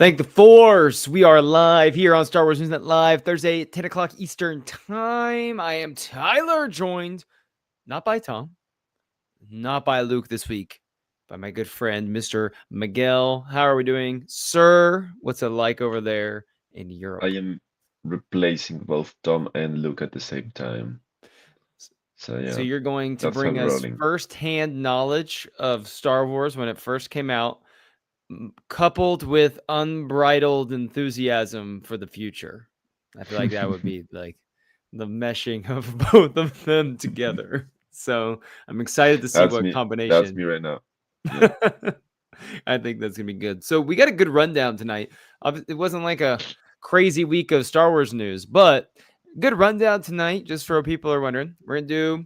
Thank the Force. We are live here on Star Wars Newsnet Live, Thursday, 10 o'clock Eastern Time. I am Tyler, joined not by Tom, not by Luke this week, by my good friend, Mr. Miguel. How are we doing, sir? What's it like over there in I Europe? am replacing both Tom and Luke at the same time. So So yeah, you're going to that's how bring we're us rolling. firsthand knowledge of Star Wars when it first came out, coupled with unbridled enthusiasm for the future. I feel like that would be like the meshing of both of them together. So I'm excited to see That's what me. That's combination. me right now. Yeah. I think that's gonna be good. So we got a good rundown tonight. It wasn't like a crazy week of Star Wars news, but good rundown tonight. Just for people who are wondering, we're gonna do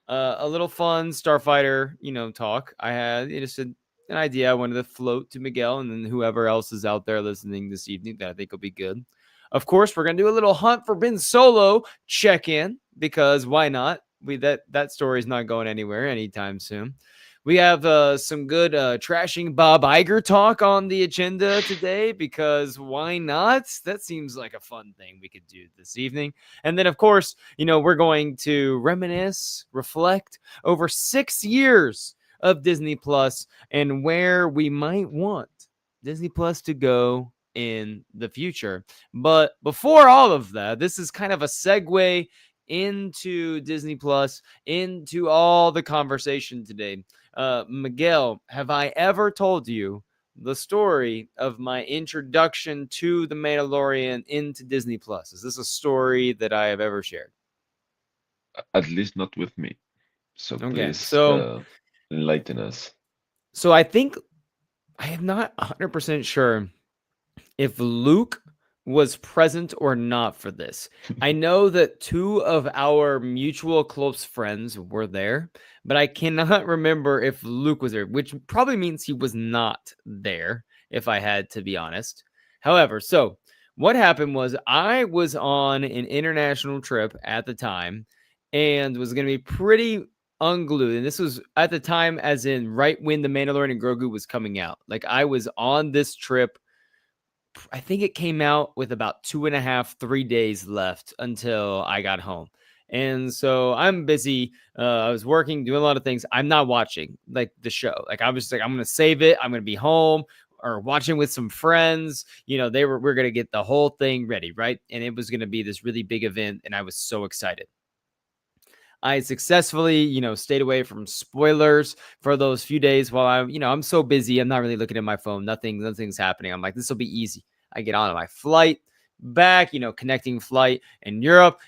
a little fun Starfighter, talk. I had just an idea I wanted to float to Miguel and then whoever else is out there listening this evening that I think will be good. Of course, we're gonna do a little Hunt for Ben Solo check in because why not? That story is not going anywhere anytime soon. We have some good trashing Bob Iger talk on the agenda today because why not? That seems like a fun thing we could do this evening. And then, of course, we're going to reminisce, reflect over 6 years of Disney Plus and where we might want Disney Plus to go in the future. But before all of that, this is kind of a segue into Disney Plus, into all the conversation today. Miguel, have I ever told you the story of my introduction to The Mandalorian into Disney Plus? Is this a story that I have ever shared? At least not with me. So Okay, please so enlighten us. I think I am not 100% sure if Luke was present or not for this. I know that two of our mutual close friends were there, but I cannot remember if Luke was there, which probably means he was not there, if I had to be honest. However, so what happened was I was on an international trip at the time and was going to be pretty unglued. And this was at the time, as in right when The Mandalorian and Grogu was coming out. Like I was on this trip. I think it came out with about 2.5, 3 days left until I got home. And so I'm busy. I was working, doing a lot of things. I'm not watching like the show. Like I was like, I'm gonna save it. I'm gonna be home or watching with some friends. We're gonna get the whole thing ready, right? And it was gonna be this really big event, and I was so excited. I successfully, stayed away from spoilers for those few days while I'm so busy. I'm not really looking at my phone. Nothing's happening. I'm like, this will be easy. I get on my flight back, connecting flight in Europe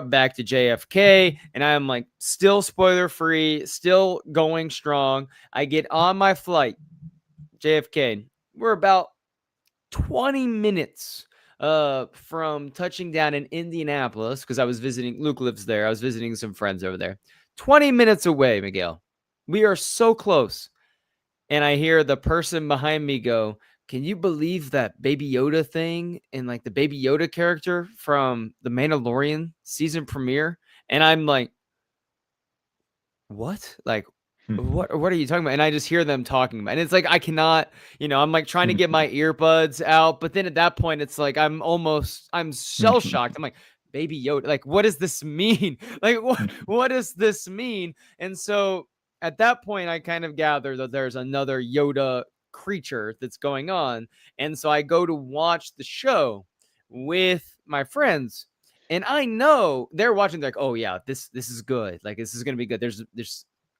back to JFK. And I'm like, still spoiler free, still going strong. I get on my flight, JFK. We're about 20 minutes from touching down in Indianapolis because I was visiting. Luke lives there. I was visiting some friends over there. 20 minutes away, Miguel. We are so close. And I hear the person behind me go, "Can you believe that Baby Yoda thing and like the Baby Yoda character from the Mandalorian season premiere?" And I'm like, "What? Like, what are you talking about?" And I just hear them talking about it. And it's like I cannot, I'm like trying to get my earbuds out, but then at that point it's like I'm shell shocked. I'm like, Baby Yoda, like what does this mean? Like what does this mean? And so at that point I kind of gather that there's another Yoda creature that's going on. And so I go to watch the show with my friends, and I know they're watching. They're like, "Oh yeah, this is good. Like this is gonna be good." There's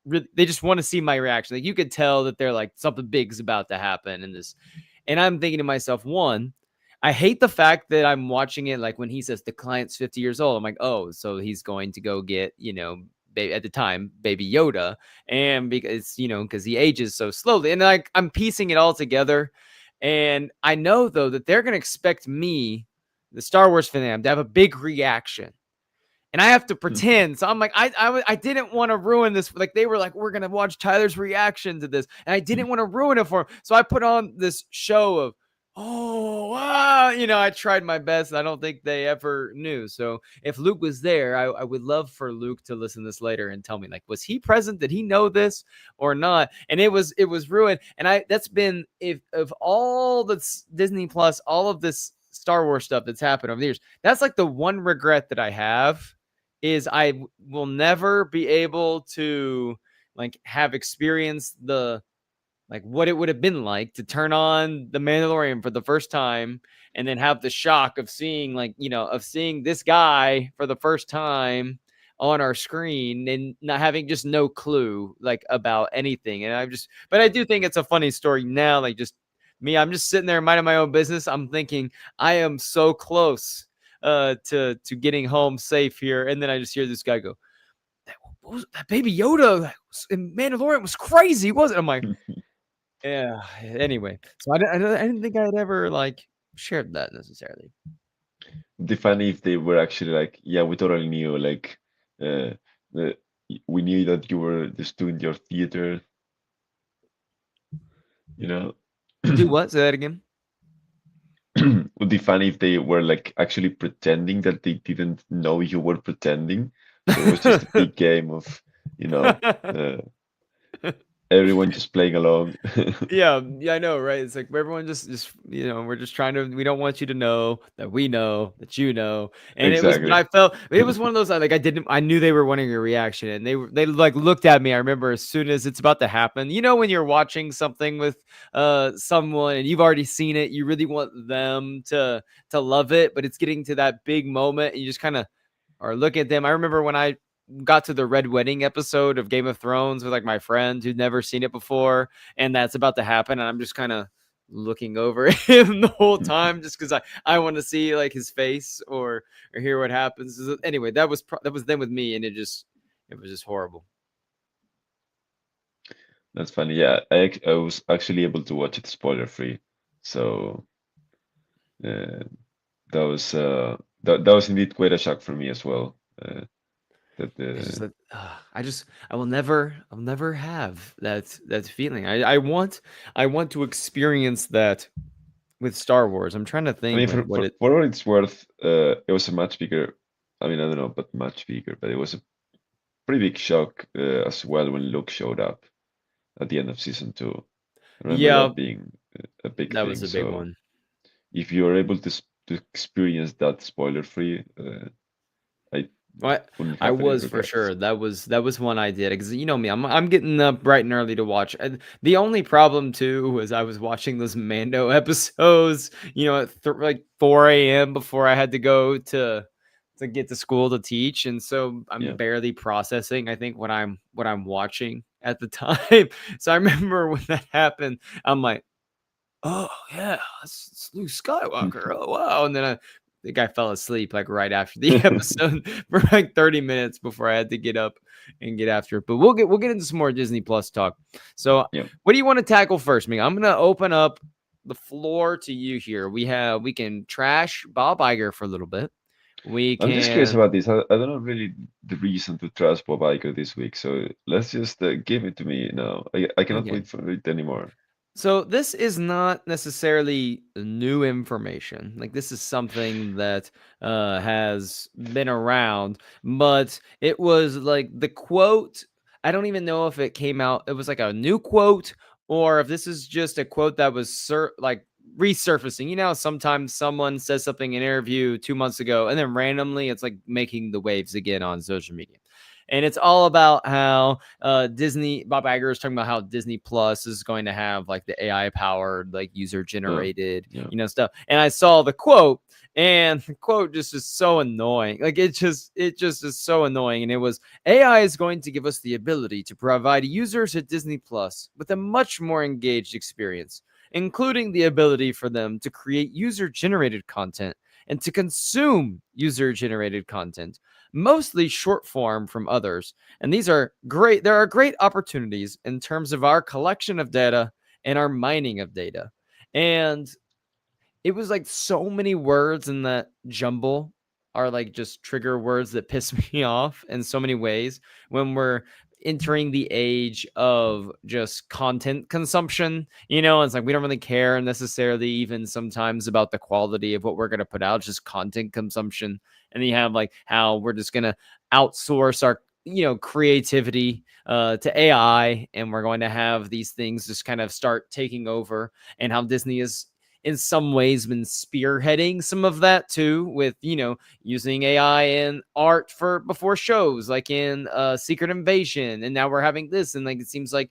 really, they just want to see my reaction. Like you could tell that they're like something big's about to happen in this. And I'm thinking to myself, one, I hate the fact that I'm watching it like when he says the client's 50 years old. I'm like, oh, so he's going to go get, at the time, Baby Yoda, and because he ages so slowly, and like I'm piecing it all together, and I know though that they're gonna expect me, the Star Wars fan, to have a big reaction. And I have to pretend. So I'm like, I didn't want to ruin this. Like they were like, we're gonna watch Tyler's reaction to this, and I didn't want to ruin it for him. So I put on this show of oh wow, I tried my best. I don't think they ever knew. So if Luke was there, I would love for Luke to listen to this later and tell me, like, was he present? Did he know this or not? And it was ruined. And that's been, if of all the Disney Plus, all of this Star Wars stuff that's happened over the years, that's like the one regret that I have, is I will never be able to like have experienced the, like, what it would have been like to turn on the Mandalorian for the first time and then have the shock of seeing, like, of seeing this guy for the first time on our screen and not having just no clue like about anything. And but I do think it's a funny story now. Like, just me, I'm just sitting there minding my own business. I'm thinking I am so close to getting home safe here. And then I just hear this guy go, that Baby Yoda in Mandalorian was crazy, wasn't it? I'm like, yeah. Anyway, so I didn't think I'd ever like shared that necessarily. The funny if they were actually like, yeah, we totally knew, like, uh, the, we knew that you were just doing your theater, you know. Do what? Say that again. Would be funny if they were like actually pretending that they didn't know you were pretending. So it was just a big game of, you know, uh, everyone just playing along. Yeah, I know, right? It's like everyone just we're just trying to. We don't want you to know that we know that you know. And it was, but Exactly. I felt it was one of those, like, I knew they were wanting a reaction, and they like looked at me. I remember as soon as it's about to happen. When you're watching something with someone and you've already seen it, you really want them to love it, but it's getting to that big moment, and you just kind of or look at them. I remember when I got to the Red Wedding episode of Game of Thrones with like my friend who'd never seen it before, and that's about to happen, and I'm just kind of looking over him the whole time just because I want to see like his face or hear what happens. Anyway, that was then with me, and it was just horrible. That's funny. Yeah, I was actually able to watch it spoiler free. So uh, that was indeed quite a shock for me as well. That It's just that I'll never have that feeling. I want to experience that with Star Wars. I'm trying to I think mean, like for, what for it. for what it's worth, it was a much bigger. I mean, I don't know, but much bigger. But it was a pretty big shock as well when Luke showed up at the end of season two. I remember Yeah, that being a big that was thing. a big So one. if you're able to experience that spoiler free, I What wouldn't I have any was for regrets. sure. That was one I did because you know me. I'm getting up bright and early to watch. And the only problem too was I was watching those Mando episodes. At like 4 a.m. before I had to go to get to school to teach, and so I'm Yeah. barely processing. I think what I'm watching at the time. So I remember when that happened, I'm like, oh yeah, it's Luke Skywalker. Oh wow. And then I think I fell asleep like right after the episode for like 30 minutes before I had to get up and get after it. But we'll get into some more Disney Plus talk. So Yeah. what do you want to tackle first, Ming? I'm gonna open up the floor to you here. We can trash Bob Iger for a little bit. We I'm just curious can. about this. I don't know really the reason to trust Bob Iger this week, so let's just give it to me now. I cannot Okay. wait for it anymore. So this is not necessarily new information. Like, this is something that has been around, but it was like the quote. I don't even know if it came out. It was like a new quote, or if this is just a quote that was like resurfacing. Sometimes someone says something in an interview 2 months ago, and then randomly it's like making the waves again on social media. And it's all about how Bob Iger is talking about how Disney Plus is going to have like the AI powered, like user Oh, generated, yeah. stuff. And I saw the quote, and the quote just is so annoying. Like, it just is so annoying. And it was, AI is going to give us the ability to provide users at Disney Plus with a much more engaged experience, including the ability for them to create user generated content and to consume user generated content, mostly short form from others. And these are great. There are great opportunities in terms of our collection of data and our mining of data. And it was like so many words in that jumble are like just trigger words that piss me off in so many ways when we're entering the age of just content consumption. It's like we don't really care necessarily even sometimes about the quality of what we're going to put out, just content consumption. And then you have like how we're just going to outsource our creativity to AI, and we're going to have these things just kind of start taking over, and how Disney is in some ways been spearheading some of that too, with using AI in art for before shows, like in Secret Invasion, and now we're having this, and like it seems like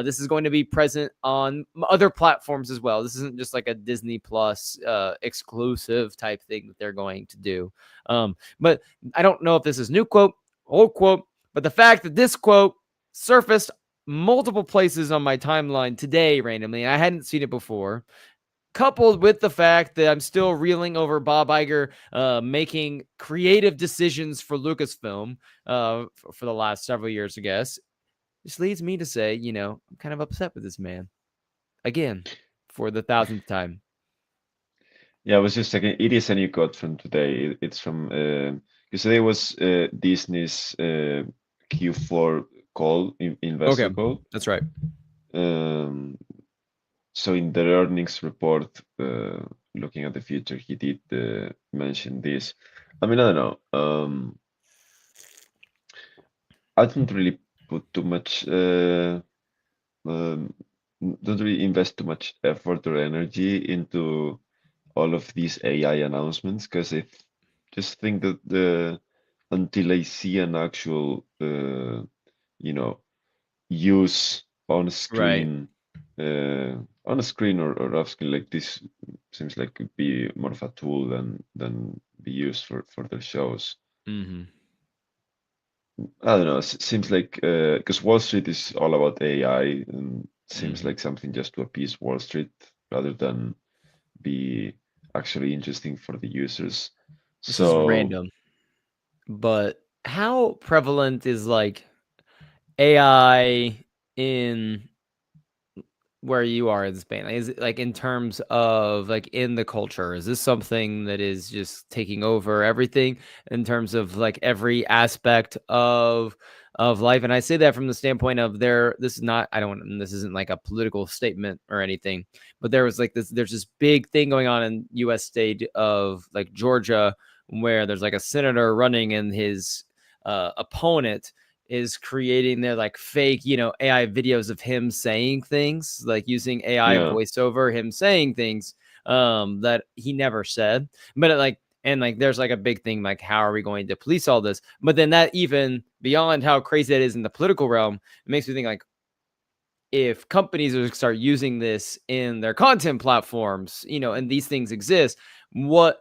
this is going to be present on other platforms as well. This isn't just like a Disney Plus exclusive type thing that they're going to do. But I don't know if this is new quote, old quote, but the fact that this quote surfaced multiple places on my timeline today randomly, and I hadn't seen it before, coupled with the fact that I'm still reeling over Bob Iger making creative decisions for Lucasfilm for the last several years, I guess, this leads me to say, I'm kind of upset with this man again for the thousandth time. Yeah, I was just checking. It is a new quote from today. It's from because today was Disney's Q4 call, Okay, investor call. that's right. Um, so in the earnings report, looking at the future, he did mention this. I mean, I don't know. I don't really put too much, um, don't really invest too much effort or energy into all of these AI announcements because just think that until I see an actual, you know, use Right. on a screen or off screen, like this seems like could be more of a tool than be used for their shows. Mm-hmm. I don't know. Seems like because Wall Street is all about AI, and seems Mm-hmm. like something just to appease Wall Street rather than be actually interesting for the users. This is So random, but how prevalent is like AI in where you are in Spain? Like, is it like in terms of like in the culture? Is this something that is just taking over everything in terms of like every aspect of life? And I say that from the standpoint of this is not, I don't, this isn't like a political statement or anything, but there was like there's this big thing going on in US state of like Georgia, where there's like a senator running, and his opponent is creating their like fake, AI videos of him saying things, like using AI yeah, voiceover, him saying things that he never said. But and there's like a big thing, like how are we going to police all this? But then that, even beyond how crazy that is in the political realm, it makes me think like, if companies would start using this in their content platforms, and these things exist, what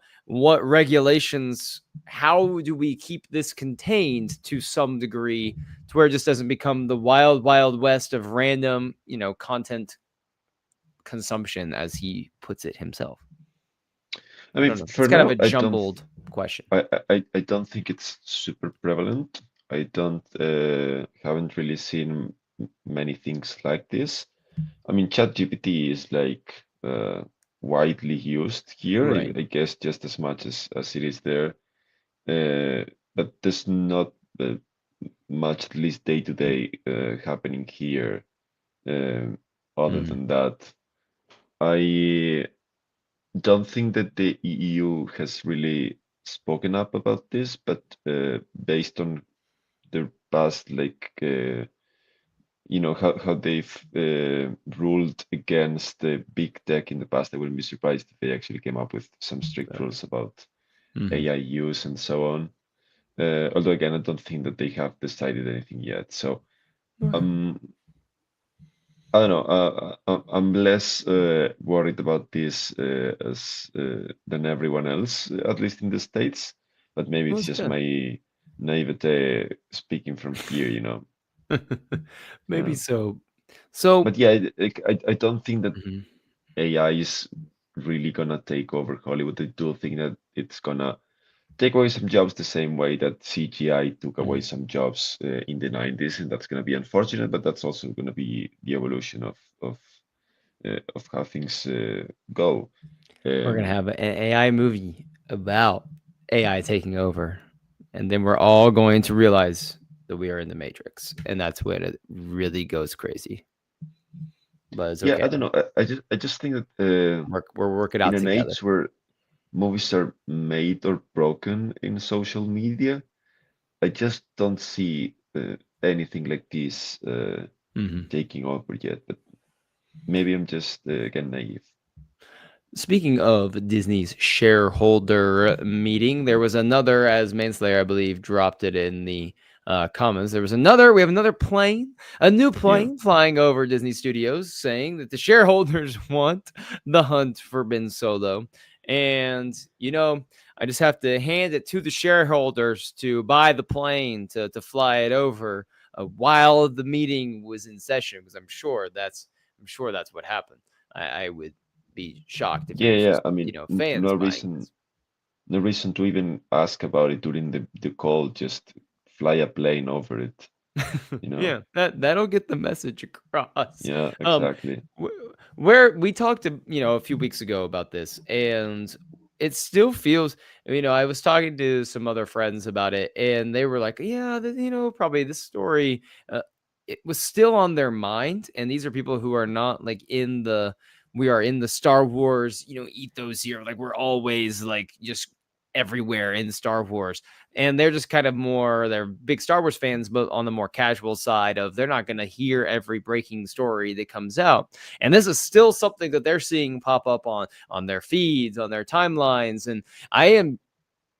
regulations, how do we keep this contained to some degree, to where it just doesn't become the wild west of random, content consumption, as he puts it himself? I I mean, don't know. It's for kind of a now, jumbled question. I don't think it's super prevalent. I don't haven't really seen many things like this. I mean, ChatGPT is like widely used here, Right. I guess, just as much as it is there. But there's not much, at least day to day, happening here. Um, Other Mm. than that, I don't think that the EU has really spoken up about this, but based on their past, like how they've ruled against the big tech in the past, I wouldn't be surprised if they actually came up with some strict Right. rules about Mm-hmm. AI use and so on. Although again, I don't think that they have decided anything yet. So Okay. um, I don't know. I'm less worried about this than everyone else, at least in the States. But maybe Well, it's that's just good. my naivete speaking from fear. Maybe Uh, so. So, but yeah, I don't think that mhm, AI is really gonna take over Hollywood. I do think that it's gonna take away some jobs the same way that CGI took away mhm. some jobs in the 90s, and that's gonna be unfortunate. But that's also gonna be the evolution of how things go. We're gonna Um, have an AI movie about AI taking over, and then we're all going to realize. that we are in the Matrix, and that's when it really goes crazy. But it's Yeah, okay. I don't know. I just think that We're working in out an together. age where movies are made or broken in social media, I just don't see anything like this Hmm. taking over yet. But maybe I'm just again naive. Speaking of Disney's shareholder meeting, there was another, as Manslayer, I believe, dropped it in the comments. We have another plane, a new Yeah. plane flying over Disney Studios saying that the shareholders want the hunt for Ben Solo. And, I just have to hand it to the shareholders to buy the plane to fly it over while the meeting was in session, because I'm sure that's what happened. I would be shocked if it Yeah, was yeah. just, I mean, fans no buying reason, this. no reason to even ask about it during the call. Just fly a plane over it, you know? Yeah, that'll get the message across. Yeah, Um, exactly. where we talked to, a few weeks ago about this, and it still feels, I was talking to some other friends about it, and they were like, yeah, probably this story, it was still on their mind, and these are people who are not like we are in the Star Wars, ethos here, like we're always like just everywhere in Star Wars, and they're just kind of they're big Star Wars fans, but on the more casual side of they're not going to hear every breaking story that comes out. And this is still something that they're seeing pop up on their feeds, on their timelines. And I am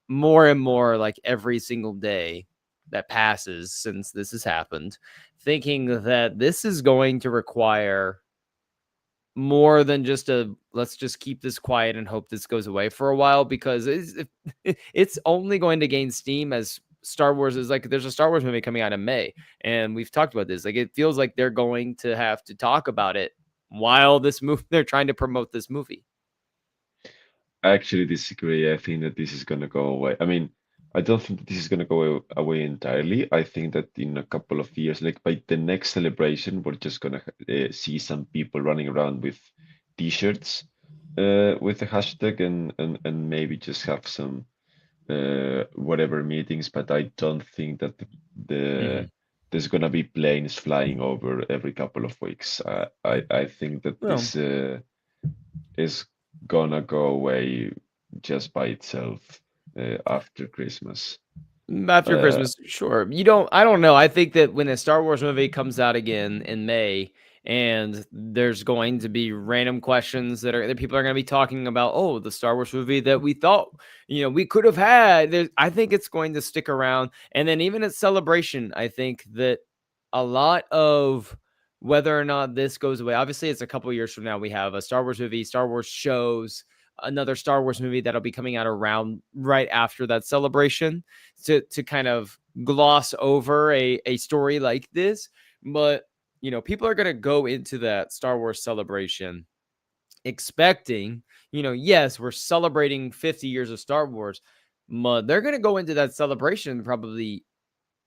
more and more, like every single day that passes since this has happened, thinking that this is going to require more than just a let's just keep this quiet and hope this goes away for a while, because it's only going to gain steam as Star Wars is like, there's a Star Wars movie coming out in May, and we've talked about this. Like, it feels like they're going to have to talk about it while this movie they're trying to promote this movie. I actually disagree. I think that this is gonna go away. I mean, I don't think that this is gonna go away entirely. I think that in a couple of years, like by the next celebration, we're just gonna see some people running around with t-shirts with the hashtag and maybe just have some whatever meetings. But I don't think that Hmm. there's gonna be planes flying over every couple of weeks. I think that Well, this is gonna go away just by itself after Christmas. after Uh, Christmas, sure. I don't know. I think that when a Star Wars movie comes out again in May, and there's going to be random questions that people are going to be talking about, oh, the Star Wars movie that we thought, we could have had. I think it's going to stick around. And then even at Celebration, I think that a lot of whether or not this goes away, obviously it's a couple years from now, we have a Star Wars movie, Star Wars shows, another Star Wars movie that'll be coming out around right after that Celebration, to kind of gloss over a story like this. But people are going to go into that Star Wars Celebration expecting, yes, we're celebrating 50 years of Star Wars, but they're going to go into that celebration probably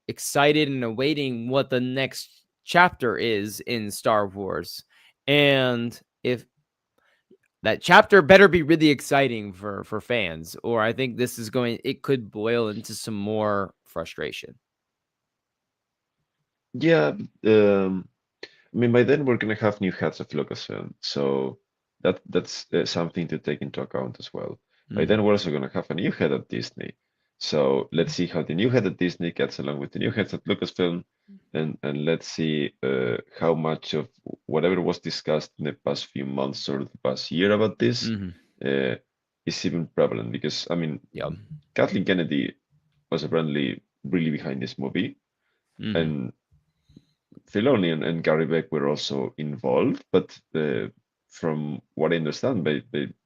excited and awaiting what the next chapter is in Star Wars. And if that chapter better be really exciting for fans, or I think it could boil into some more frustration. yeah, I mean by then we're gonna have new heads of Lucasfilm, so that's something to take into account as well. By then Mhm. we're also gonna have a new head at Disney, so let's see how the new head at Disney gets along with the new heads at Lucasfilm, and let's see how much of whatever was discussed in the past few months or the past year about this Mhm. uh, is even prevalent. Because I mean, Yep. Kathleen Kennedy was apparently really behind this movie, Mhm. and Filoni and Gary Beck were also involved. But from what I understand by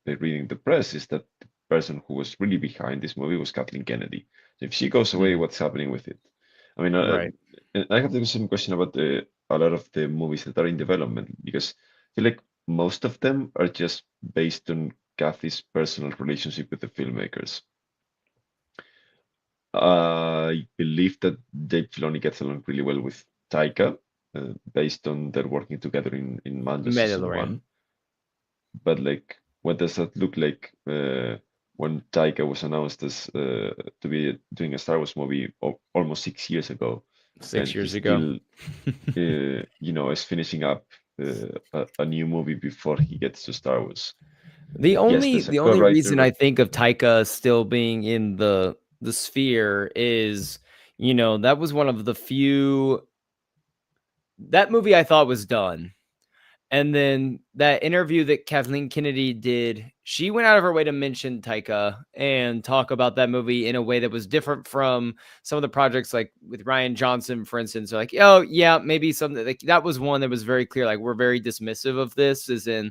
reading the press, is that the person who was really behind this movie was Kathleen Kennedy. So if she goes away, Mhm. what's happening with it? I mean, Right. and I have the same question about a lot of the movies that are in development, because I feel like most of them are just based on Kathy's personal relationship with the filmmakers. I believe that Dave Filoni gets along really well with Taika, based on their working together in Mando season Mandalorian. one. But like, what does that look like when Taika was announced as to be doing a Star Wars movie almost 6 years ago? 6 and he years ago. still, is finishing up a new movie before he gets to Star Wars. The Yes, only there's a the only co-writer, reason I but think of Taika still being in the sphere is, that was one of the few that movie I thought was done. And then that interview that Kathleen Kennedy did, she went out of her way to mention Taika and talk about that movie in a way that was different from some of the projects, like with Ryan Johnson, for instance. They're like, oh yeah, maybe something like that was one that was very clear. Like, we're very dismissive of this, as in,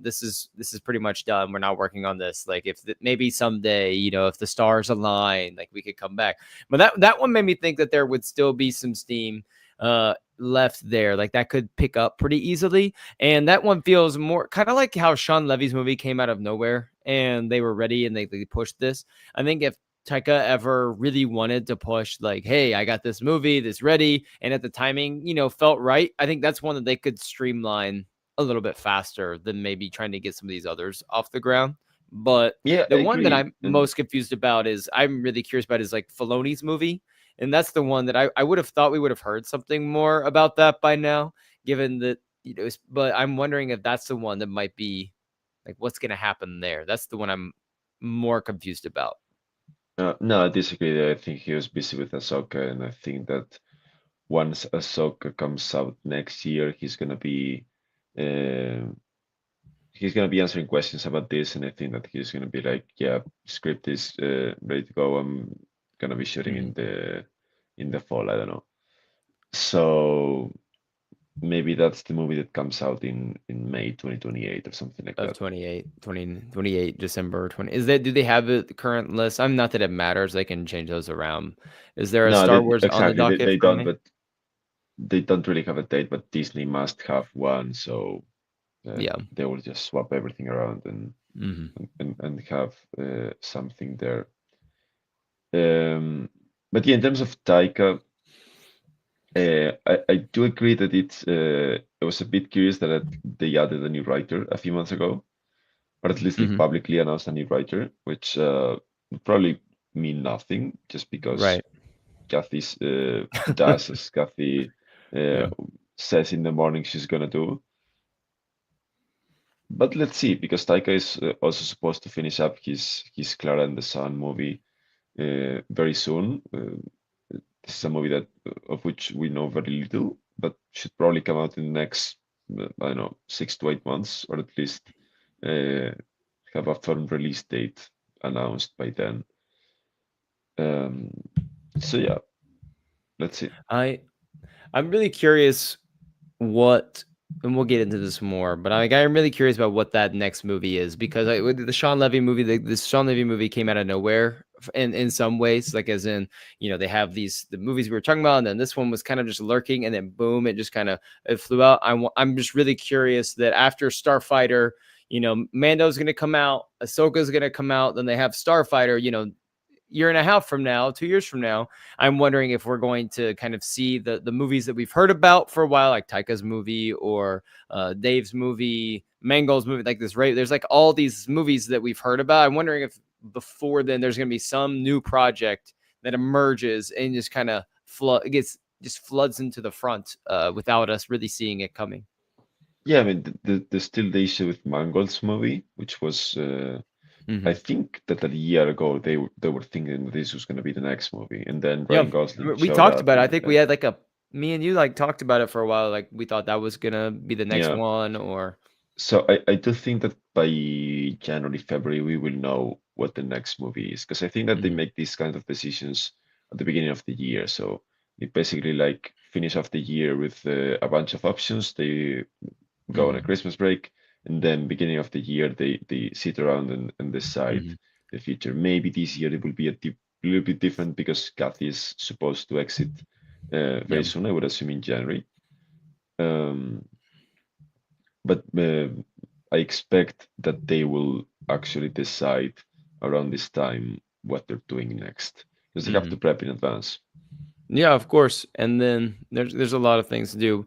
this is pretty much done. We're not working on this. Like, if maybe someday, if the stars align, like we could come back. But that one made me think that there would still be some steam left there. Like that could pick up pretty easily. And that one feels more kind of like how Sean Levy's movie came out of nowhere and they were ready and they pushed this. I think if Taika ever really wanted to push, like, hey, I got this movie, this ready, and at the timing, felt right, I think that's one that they could streamline a little bit faster than maybe trying to get some of these others off the ground. But yeah, I the one that agree. I'm And most confused about is I'm really curious about is like Filoni's movie. And that's the one that I would have thought we would have heard something more about that by now, given that, but I'm wondering if that's the one that might be like what's going to happen there. That's the one I'm more confused about. no, I disagree. I think he was busy with Ahsoka, and I think that once Ahsoka comes out next year, uh, he's gonna be answering questions about this, and I think that he's gonna be like, yeah, script is ready to go. I'm gonna be shooting Mhm. in the fall. I don't know. So maybe that's the movie that comes out in May 2028 or something like Of that. 28 December 20. Is that, do they have the current list? I'm not that it matters. They can change those around. Is there a No, Star Wars on the exactly. docket They for don't, me? but they don't really have a date. But Disney must have one, so Yeah. they will just swap everything around Hmm. and have something there. Um, but yeah, in terms of Taika, I do agree that it was a bit curious that they added a new writer a few months ago, or at least they Hmm. publicly announced a new writer, which would probably mean nothing just because Right. Kathy does as Kathy uh, Yeah. says in the morning she's gonna do. But let's see, because Taika is also supposed to finish up his Clara and the Sun movie very soon. This is a movie that of which we know very little, but should probably come out in the next, I don't know, 6 to 8 months, or at least uh, have a firm release date announced by then. Um, so yeah, let's see. I I'm really curious what, and we'll get into this more, but I'm really curious about what that next movie is because with the Sean Levy movie, this Sean Levy movie came out of nowhere in some ways, like as in, they have the movies we were talking about, and then this one was kind of just lurking, and then boom, it just kind of it flew out. I'm just really curious that after Starfighter, Mando's going to come out, Ahsoka's going to come out, then they have Starfighter, year and a half from now, 2 years from now, I'm wondering if we're going to kind of see the movies that we've heard about for a while, like Taika's movie or Dave's movie, Mangold's movie, like this, right? There's like all these movies that we've heard about. I'm wondering if before then there's going to be some new project that emerges and just kind of just floods into the front without us really seeing it coming. Yeah, I mean, there's still the issue with Mangold's movie, which was, I Hmm. think that a year ago they were thinking that this was going to be the next movie, and then Yeah, Ryan Gosling we showed talked up, about it. I and, think we had like me and you like talked about it for a while. Like we thought that was gonna be the next yeah. one, or So I do think that by January, February, we will know what the next movie is, because I think that they Mhm. make these kind of decisions at the beginning of the year. So they basically like finish off the year with a bunch of options. They go on a Mhm. Christmas break, and then beginning of the year they sit around and decide Mhm. the future. Maybe this year it will be little bit different because Kathy is supposed to exit very Yeah. soon. I would assume in January. Um, but I expect that they will actually decide around this time what they're doing next because they have to Mhm. prep in advance. Yeah, of course. And then there's a lot of things to do.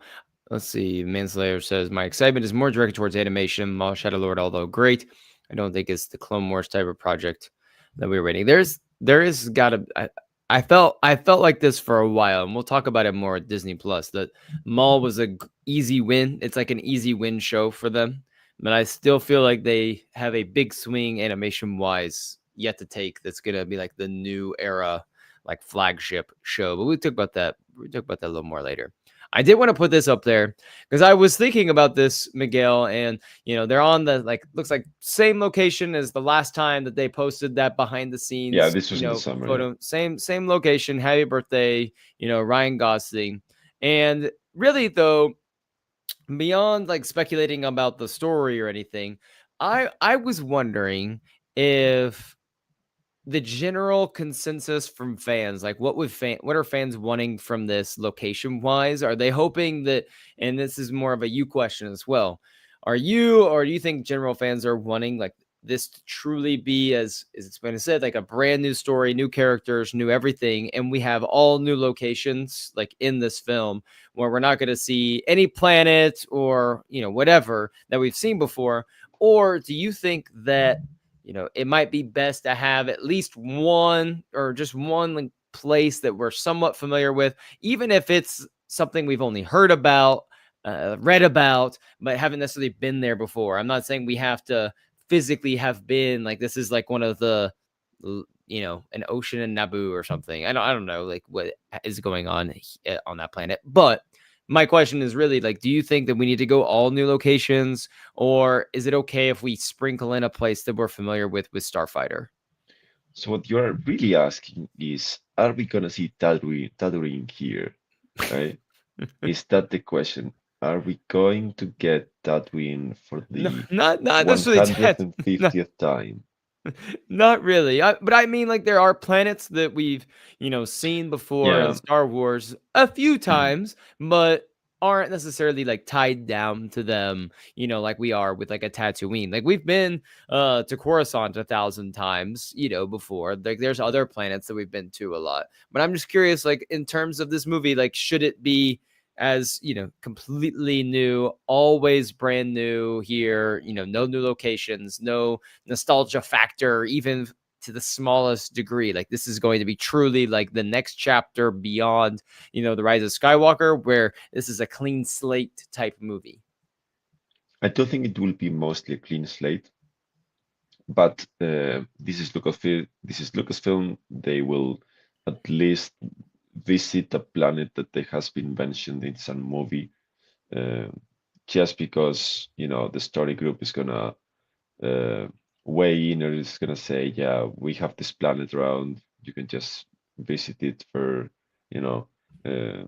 Let's see. Manslayer says my excitement is more directed towards animation. Mall Shadow Lord, although great, I don't think it's the Clone Wars type of project that we were waiting. There is gotta. I felt like this for a while, and we'll talk about it more at Disney Plus. That Mall was a easy win. It's like an easy win show for them, but I still feel like they have a big swing animation wise yet to take. That's gonna be like the new era, like flagship show. But we talk about that. We talk about that a little more later. I did want to put this up there because I was thinking about this, Miguel, and they're on the like looks like same location as the last time that they posted that behind the Yeah, scenes this was in the summer. Yeah. photo. Same location. Happy birthday, Ryan Gosling. And really though, beyond like speculating about the story or anything, I was wondering if the general consensus from fans, like what are fans wanting from this location wise? Are they hoping that, and this is more of a you question as well, or do you think general fans are wanting like this to truly be, as it's been said, like a brand new story, new characters, new everything, and we have all new locations like in this film where we're not going to see any planet or whatever that we've seen before? Or do you think that it might be best to have at least one or just one like, place that we're somewhat familiar with, even if it's something we've only heard about, read about, but haven't necessarily been there before? I'm not saying we have to physically have been like this is like one of the, an ocean in Naboo or something. I don't know like what is going on that planet, but my question is really like, do you think that we need to go all new locations, or is it okay if we sprinkle in a place that we're familiar with Starfighter? So what you are really asking is, are we gonna see Tatooine here, right? Is that the question? Are we going to get Tatooine for No, the not necessarily that. Not, 150th time? not really. But I mean, like there are planets that we've seen before in Yeah. Star Wars a few times, but aren't necessarily like tied down to them. Like we are with like a Tatooine. Like we've been to Coruscant 1,000 times. Before. Like there's other planets that we've been to a lot. But I'm just curious, like in terms of this movie, like should it be as completely new, always brand new here, no new locations, no nostalgia factor, even to the smallest degree? Like this is going to be truly like the next chapter beyond the Rise of Skywalker, where this is a clean slate type movie. I do think it will be mostly a clean slate, but this is Lucasfilm. This is Lucasfilm. They will at least visit a planet that they has been mentioned in some movie, uh, just because the story group is gonna uh, weigh in or is gonna say, yeah, we have this planet around. You can just visit it for you know. Uh,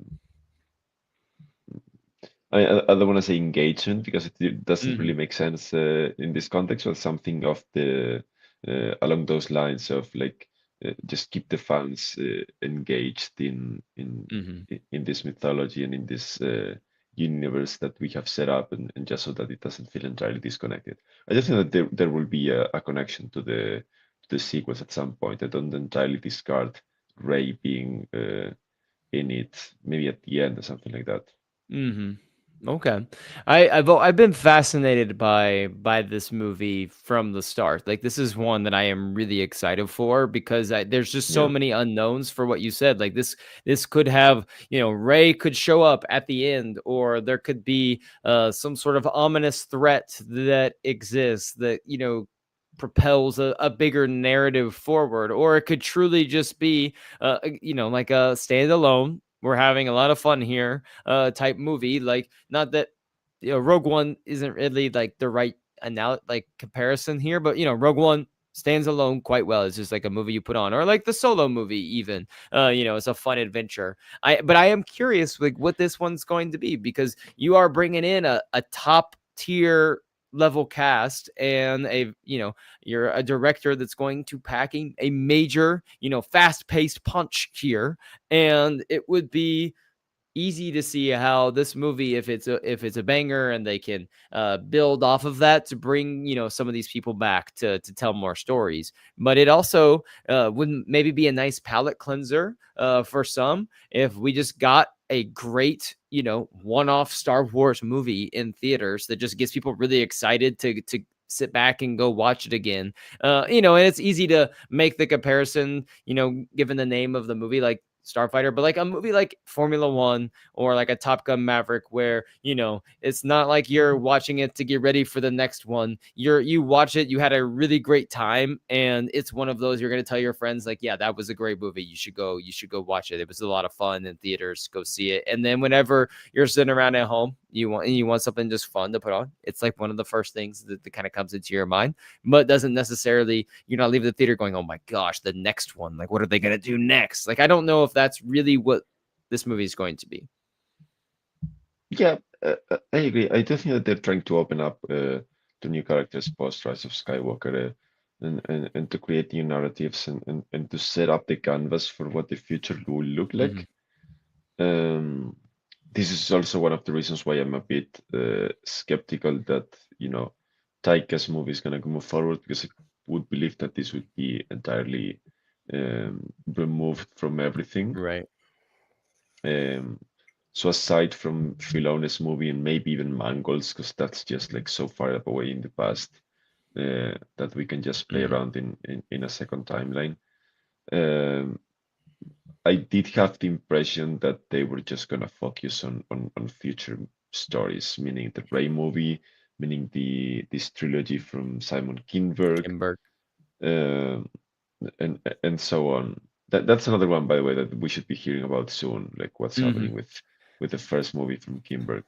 I don't want to say engagement because it doesn't really Mm-hmm. make sense in this context, but something of the along those lines of like just keep the fans engaged Mm-hmm. in this mythology and in this universe that we have set up, and just so that it doesn't feel entirely disconnected. I just think that there will be a connection to the sequels at some point. I don't entirely discard Rey being in it, maybe at the end or something like that. Mm-hmm. Okay. I've been fascinated by this movie from the start. Like this is one that I am really excited for because there's just so Yeah. many unknowns for what you said. Like this could have, Ray could show up at the end, or there could be some sort of ominous threat that exists that, propels a bigger narrative forward, or it could truly just be like a standalone, we're having a lot of fun here type movie. Like not that Rogue One isn't really like the right like comparison here, but Rogue One stands alone quite well. It's just like a movie you put on, or like the Solo movie even. It's a fun adventure. But I am curious like what this one's going to be, because you are bringing in a top tier level cast, and you're a director that's going to packing a major fast paced punch here, and it would be easy to see how this movie, if it's a banger and they can build off of that to bring some of these people back to tell more stories. But it also would maybe be a nice palate cleanser for some if we just got a great one-off Star Wars movie in theaters that just gets people really excited to sit back and go watch it again. And it's easy to make the comparison, given the name of the movie, like Starfighter, but like a movie like Formula One or like a Top Gun Maverick, where it's not like you're watching it to get ready for the next one. You watch it, you had a really great time, and it's one of those you're gonna tell your friends like, yeah, that was a great movie. You should go watch it. It was a lot of fun in theaters. Go see it. And then whenever you're sitting around at home, you want something just fun to put on. It's like one of the first things that kind of comes into your mind, but doesn't necessarily, you're not leaving the theater going, oh my gosh, the next one, like what are they going to do next? Like I don't know if that's really what this movie is going to be. Yeah, I agree. I do think that they're trying to open up to new characters post Rise of Skywalker, and to create new narratives, and to set up the canvas for what the future will look Mm-hmm. like. Um, this is also one of the reasons why I'm a bit skeptical that, Taika's movie is going to move forward, because I would believe that this would be entirely removed from everything. Right. Um, so aside from Filone's movie and maybe even Mangold's, because that's just like so far away in the past that we can just play Mm-hmm. around in a second timeline. Um, I did have the impression that they were just gonna focus on future stories, meaning the Ray movie, meaning this trilogy from Simon Kinberg, Kimberg. um, and so on. That's another one, by the way, that we should be hearing about soon, like what's Mm-hmm. happening with the first movie from Kinberg.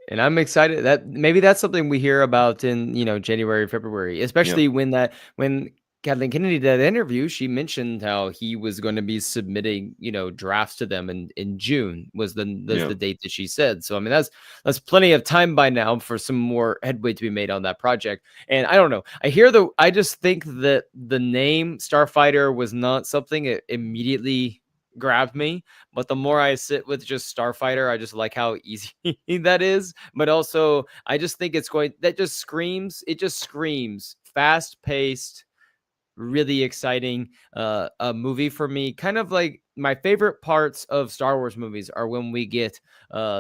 And I'm excited that maybe that's something we hear about in, January, February, Yeah, especially when Kathleen Kennedy did that interview, she mentioned how he was going to be submitting, drafts to them in June was the yeah. date that she said. So I mean that's plenty of time by now for some more headway to be made on that project. And I don't know. I just think that the name Starfighter was not something that immediately grabbed me, but the more I sit with just Starfighter, I just like how easy that is. But also, I just think it just screams fast paced, really exciting a movie for me. Kind of like my favorite parts of Star Wars movies are when we get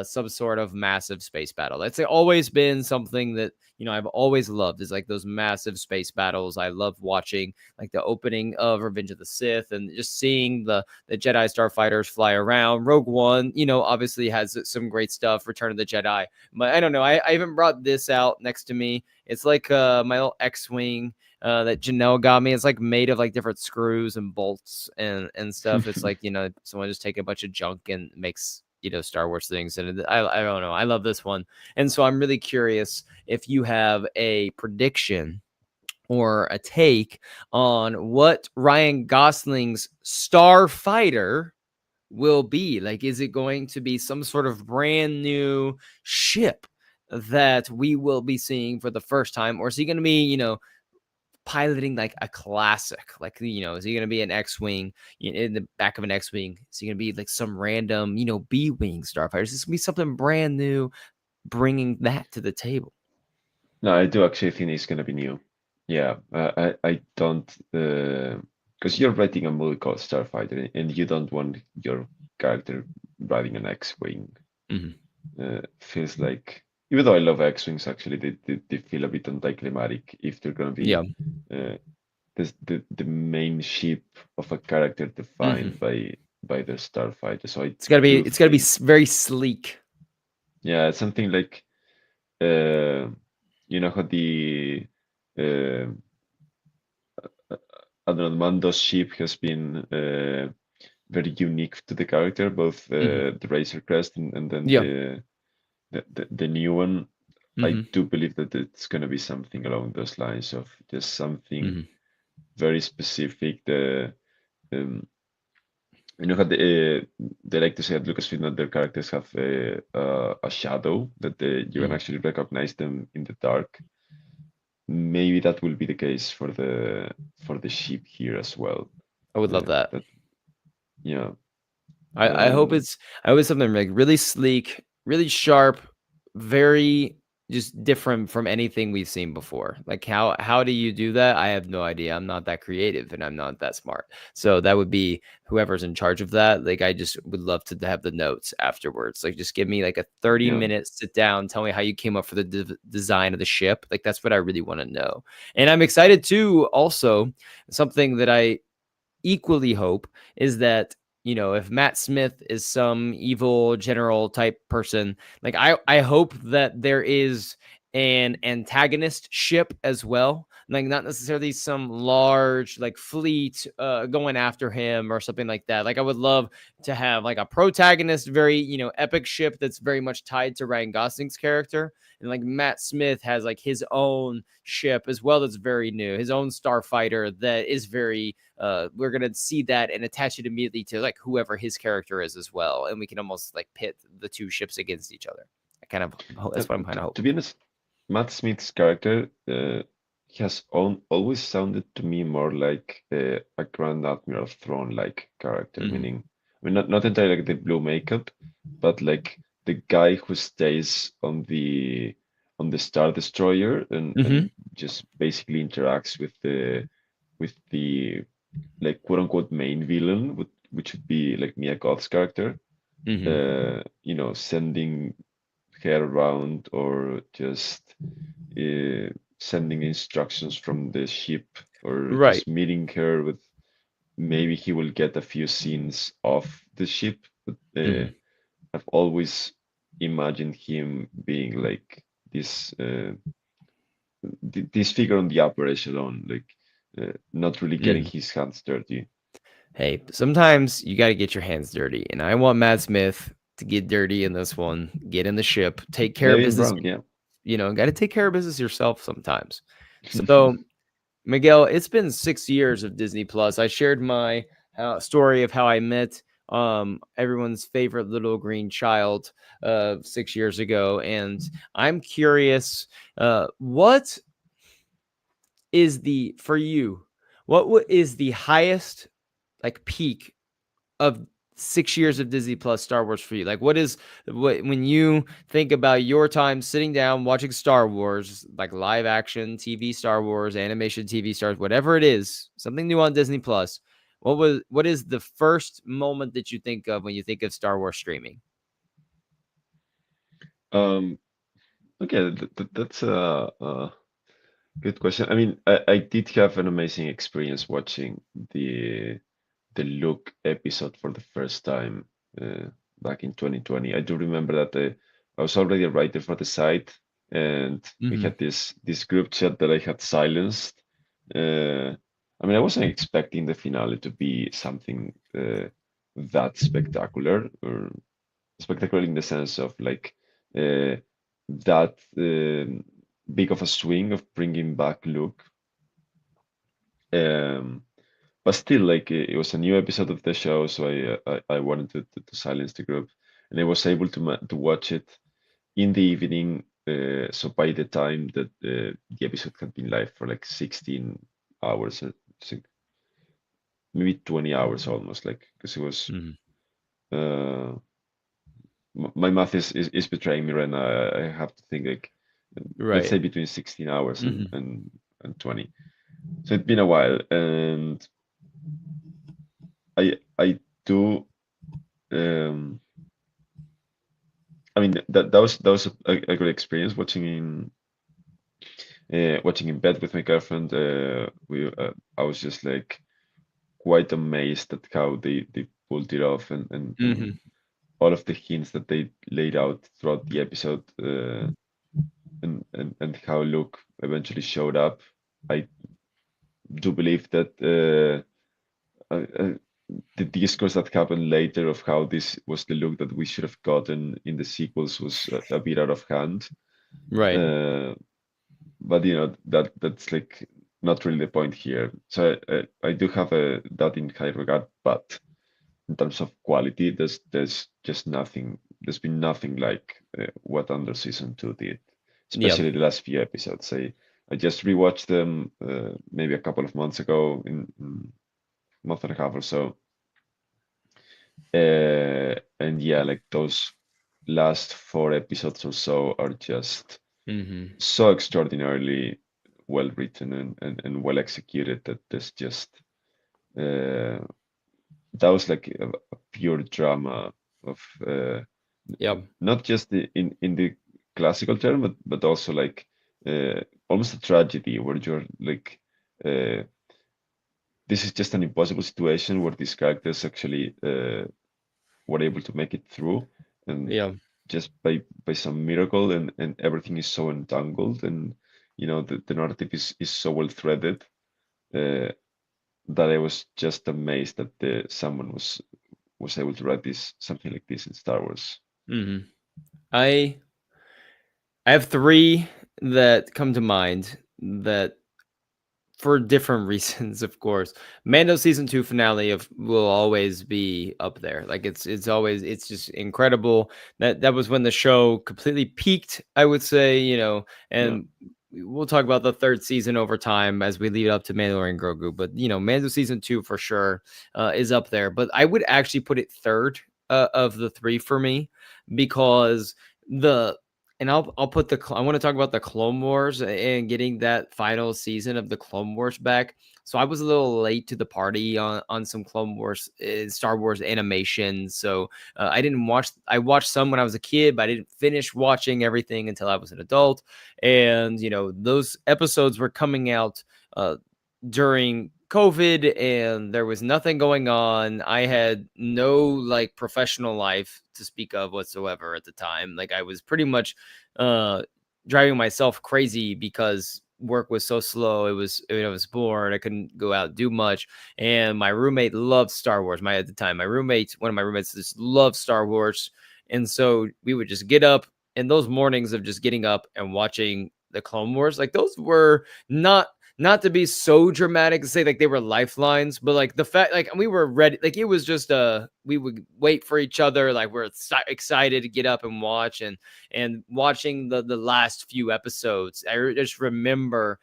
some sort of massive space battle. That's always been something that I've always loved, is like those massive space battles. I love watching like the opening of Revenge of the Sith and just seeing the Jedi starfighters fly around. Rogue One, obviously has some great stuff. Return of the Jedi, but I don't know. I even brought this out next to me. It's like my little X-wing that Janelle got me. It's like made of like different screws and bolts and stuff. It's like someone just take a bunch of junk and makes Star Wars things. And I don't know. I love this one, and so I'm really curious if you have a prediction or a take on what Ryan Gosling's Starfighter will be. Like, is it going to be some sort of brand new ship that we will be seeing for the first time, or is he going to be piloting like a classic? Like, is he going to be an X-wing in the back of an X-wing? Is he going to be like some random B-wing starfighter? Is this going to be something brand new, bringing that to the table? No, I do actually think it's gonna be new. Yeah, I don't, because you're writing a movie called Starfighter, and you don't want your character riding an X-wing. Hmm. Feels like, even though I love X-wings, actually, they feel a bit anticlimactic if they're gonna Yeah. be uh, the main ship of a character Hmm. defined by the Starfighter. So I do It's got to be think, very sleek. yeah, it's something like, uh, how the uh, I don't know, Mando's ship has been very unique to the character, both Hmm. the Razor Crest and then Yeah. the new one. I Hmm. do believe that it's going to be something along those lines of just something Hmm. very specific. How they like to say at Lucasfilm that their characters have a shadow that you can Hmm. actually recognize them in the dark. Maybe that will be the case for the ship here as well. I would love that. That yeah. I hope Um, it's something like really sleek, really sharp, very. just different from anything we've seen before. Like how do you do that? I have no idea. I'm not that creative and I'm not that smart. So that would be whoever's in charge of that. Like I just would love to have the notes afterwards. Like just give me like a 30 Yeah, minute sit down, tell me how you came up for the design of the ship. Like that's what I really want to know. And I'm excited too also something that I equally hope is that if Matt Smith is some evil general type person, like I hope that there is an antagonist ship as well, like not necessarily some large like fleet going after him or something like that. Like I would love to have like a protagonist, very epic ship that's very much tied to Ryan Gosling's character, and like Matt Smith has like his own ship as well that's very new, his own starfighter that is very we're gonna see that and attach it immediately to like whoever his character is as well, and we can almost like pit the two ships against each other. I kind of that's what I'm kind of to hoping be for. honest, Matt Smith's character always sounded to me more like a Grand Admiral Thrawn-like character, Hmm. meaning, I mean, not entirely like the blue makeup, but like the guy who stays on the Star Destroyer Hmm. and just basically interacts with the like quote unquote main villain, which would be like Mia Goth's character, Hmm. sending her around or just uh, sending instructions from the ship or Right. just meeting her with maybe he will get a few scenes off the ship. But Hmm. I've always imagined him being like this this figure on the upper echelon, like not really getting Hmm. his hands dirty. Hey, sometimes you got to get your hands dirty, and I want Matt Smith to get dirty in this one. Get in the ship, take care of Maybe I'm business. wrong, yeah. Got to take care of business yourself sometimes. So Miguel, it's been 6 years of Disney Plus. I shared my story of how I met everyone's favorite little green child 6 years ago, and I'm curious, what is the for you? Is the highest like peak of 6 years of Disney Plus Star Wars for you? Like, what when you think about your time sitting down watching Star Wars, like live action TV Star Wars, animation TV stars, whatever it is, something new on Disney Plus? What is the first moment that you think of when you think of Star Wars streaming? um, okay, that's a good question. I mean, I did have an amazing experience watching the Look episode for the first time back in 2020. I do remember that I was already a writer for the site, and we Hmm. had this group chat that I had silenced. Uh, I mean, I wasn't expecting the finale to be something that spectacular, or spectacular in the sense of like that big of a swing of bringing back Luke. Um, but still, like it was a new episode of the show, so I wanted to silence the group, and I was able to watch it in the evening. So by the time that the episode had been live for like 16 hours, maybe 20 hours almost, like because it was. Hmm. Uh, my math is betraying me right now. I have to think like let's Right. say between 16 hours Hmm. and 20. So it's been a while, and I do um I mean that was a great experience watching in bed with my girlfriend. We I was just like quite amazed at how they pulled it off and Hmm. all of the hints that they laid out throughout the episode and how Luke eventually showed up. I do believe that the discourse that happened later of how this was the look that we should have gotten in the sequels was a bit out of hand. Right. Uh, but you know that's like not really the point here. So I do have that in high regard, but in terms of quality, there's just nothing. There's been nothing like what Under season two did, Yeah. especially the last few episodes. I just rewatched them maybe a couple of months ago, in a month and a half or so. And yeah, like those last four episodes or so are just Mm-hmm. so extraordinarily well written and well executed that there's just uh, that was like a pure drama of Yep. not just in the classical term, but also like uh, almost a tragedy where you're like uh, this is just an impossible situation where these characters actually were able to make it through, and Yeah. just by some miracle, and everything is so entangled, and the narrative is so well threaded uh, that I was just amazed that someone was able to write this something like this in Star Wars. Mm-hmm. I I have three that come to mind that for different reasons, of course. Mando season 2 finale of will always be up there. Like it's always it's just incredible. That was when the show completely peaked, I would say, Yeah. and we'll talk about the third season over time as we lead up to Mandalorian Grogu, but Mando season 2 for sure is up there. But I would actually put it third of the three for me because the and I'll put I want to talk about the Clone Wars and getting that final season of the Clone Wars back. So I was a little late to the party on some Clone Wars, Star Wars animation. So I didn't watch. I watched some when I was a kid, but I didn't finish watching everything until I was an adult. And those episodes were coming out during COVID, and there was nothing going on. I had no like professional life to speak of whatsoever at the time. Like I was pretty much uh driving myself crazy because work was so slow. I was bored. I couldn't go out and do much. And my roommate loved Star Wars. At the time, one of my roommates just loved Star Wars. And so we would just get up, and those mornings of just getting up and watching the Clone Wars, like those were not to be so dramatic to say like they were lifelines, but like the fact like we were ready, like it was just we would wait for each other, like we're excited to get up and watch, and watching the last few episodes. Just remember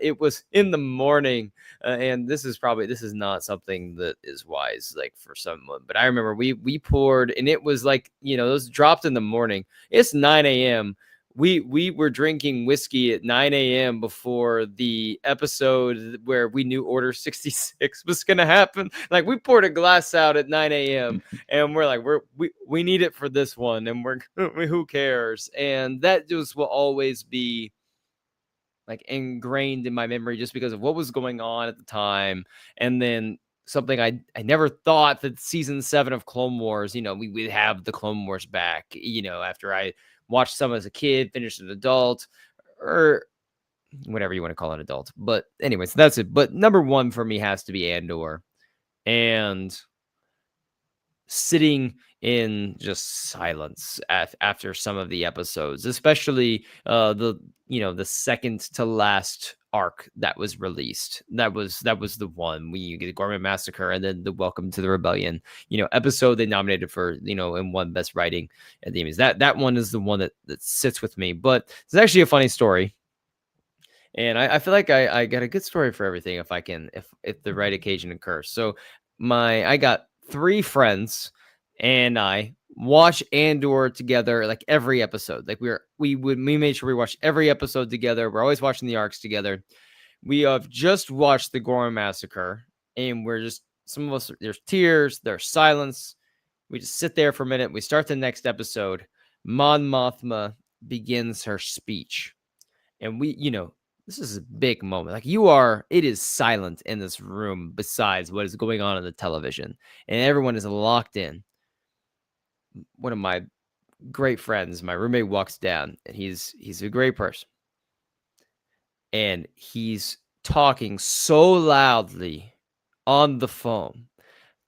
it was in the morning, and this is not something that is wise like for someone, but I remember we poured, and it was like those dropped in the morning. It's 9 a.m. We were drinking whiskey at 9 a.m. before the episode where we knew Order 66 was gonna happen. Like we poured a glass out at 9 a.m. and we're like, we need it for this one, and we're who cares? And that just will always be like ingrained in my memory just because of what was going on at the time. And then something I never thought that season 7 of Clone Wars, we would have the Clone Wars back, after I watched some as a kid, finished an adult, or whatever you want to call an adult. But anyways, that's it. But number one for me has to be Andor. And sitting in just silence after some of the episodes, especially the second to last arc that was released. That was the one we get the Gorman Massacre, and then the Welcome to the Rebellion episode they nominated for in one best writing at the Emmys. That one is the one that sits with me. But it's actually a funny story, and I feel like I got a good story for everything if I can, if the right occasion occurs. So I got three friends and I watch Andor together like every episode. Like we made sure we watched every episode together. We're always watching the arcs together. We have just watched the Gorman Massacre, and we're just some of us, there's tears, there's silence. We just sit there for a minute. We start the next episode. Mon Mothma begins her speech, and this is a big moment. Like it is silent in this room besides what is going on the television, and everyone is locked in. One of my great friends, my roommate, walks down, and he's a great person, and he's talking so loudly on the phone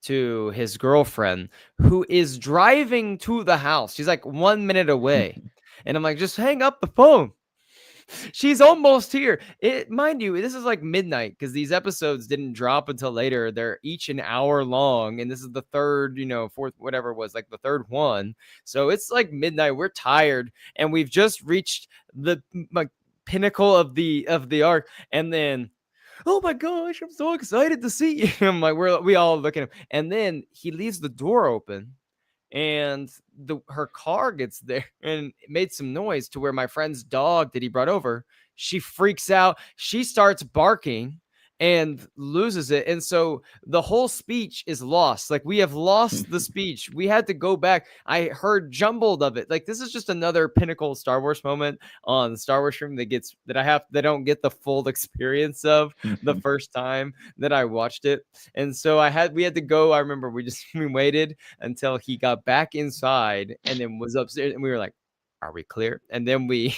to his girlfriend, who is driving to the house. She's like 1 minute away, and I'm like, just hang up the phone. She's almost here. Mind you, this is like midnight because these episodes didn't drop until later. They're each an hour long, and this is the third, fourth, whatever it was, like the third one. So it's like midnight. We're tired, and we've just reached the like pinnacle of the arc, and then. Oh my gosh, I'm so excited to see you. I'm like, we all look at him. And then he leaves the door open, and her car gets there and it made some noise to where my friend's dog that he brought over, she freaks out, she starts barking and loses it. And so the whole speech is lost. Like we have lost the speech. We had to go back. I heard jumbled of it. Like this is just another pinnacle Star Wars moment on Star Wars Stream that I don't get the full experience of the first time that I watched it. And so we had to go. I remember we waited until he got back inside and then was upstairs and we were like, are we clear? And then we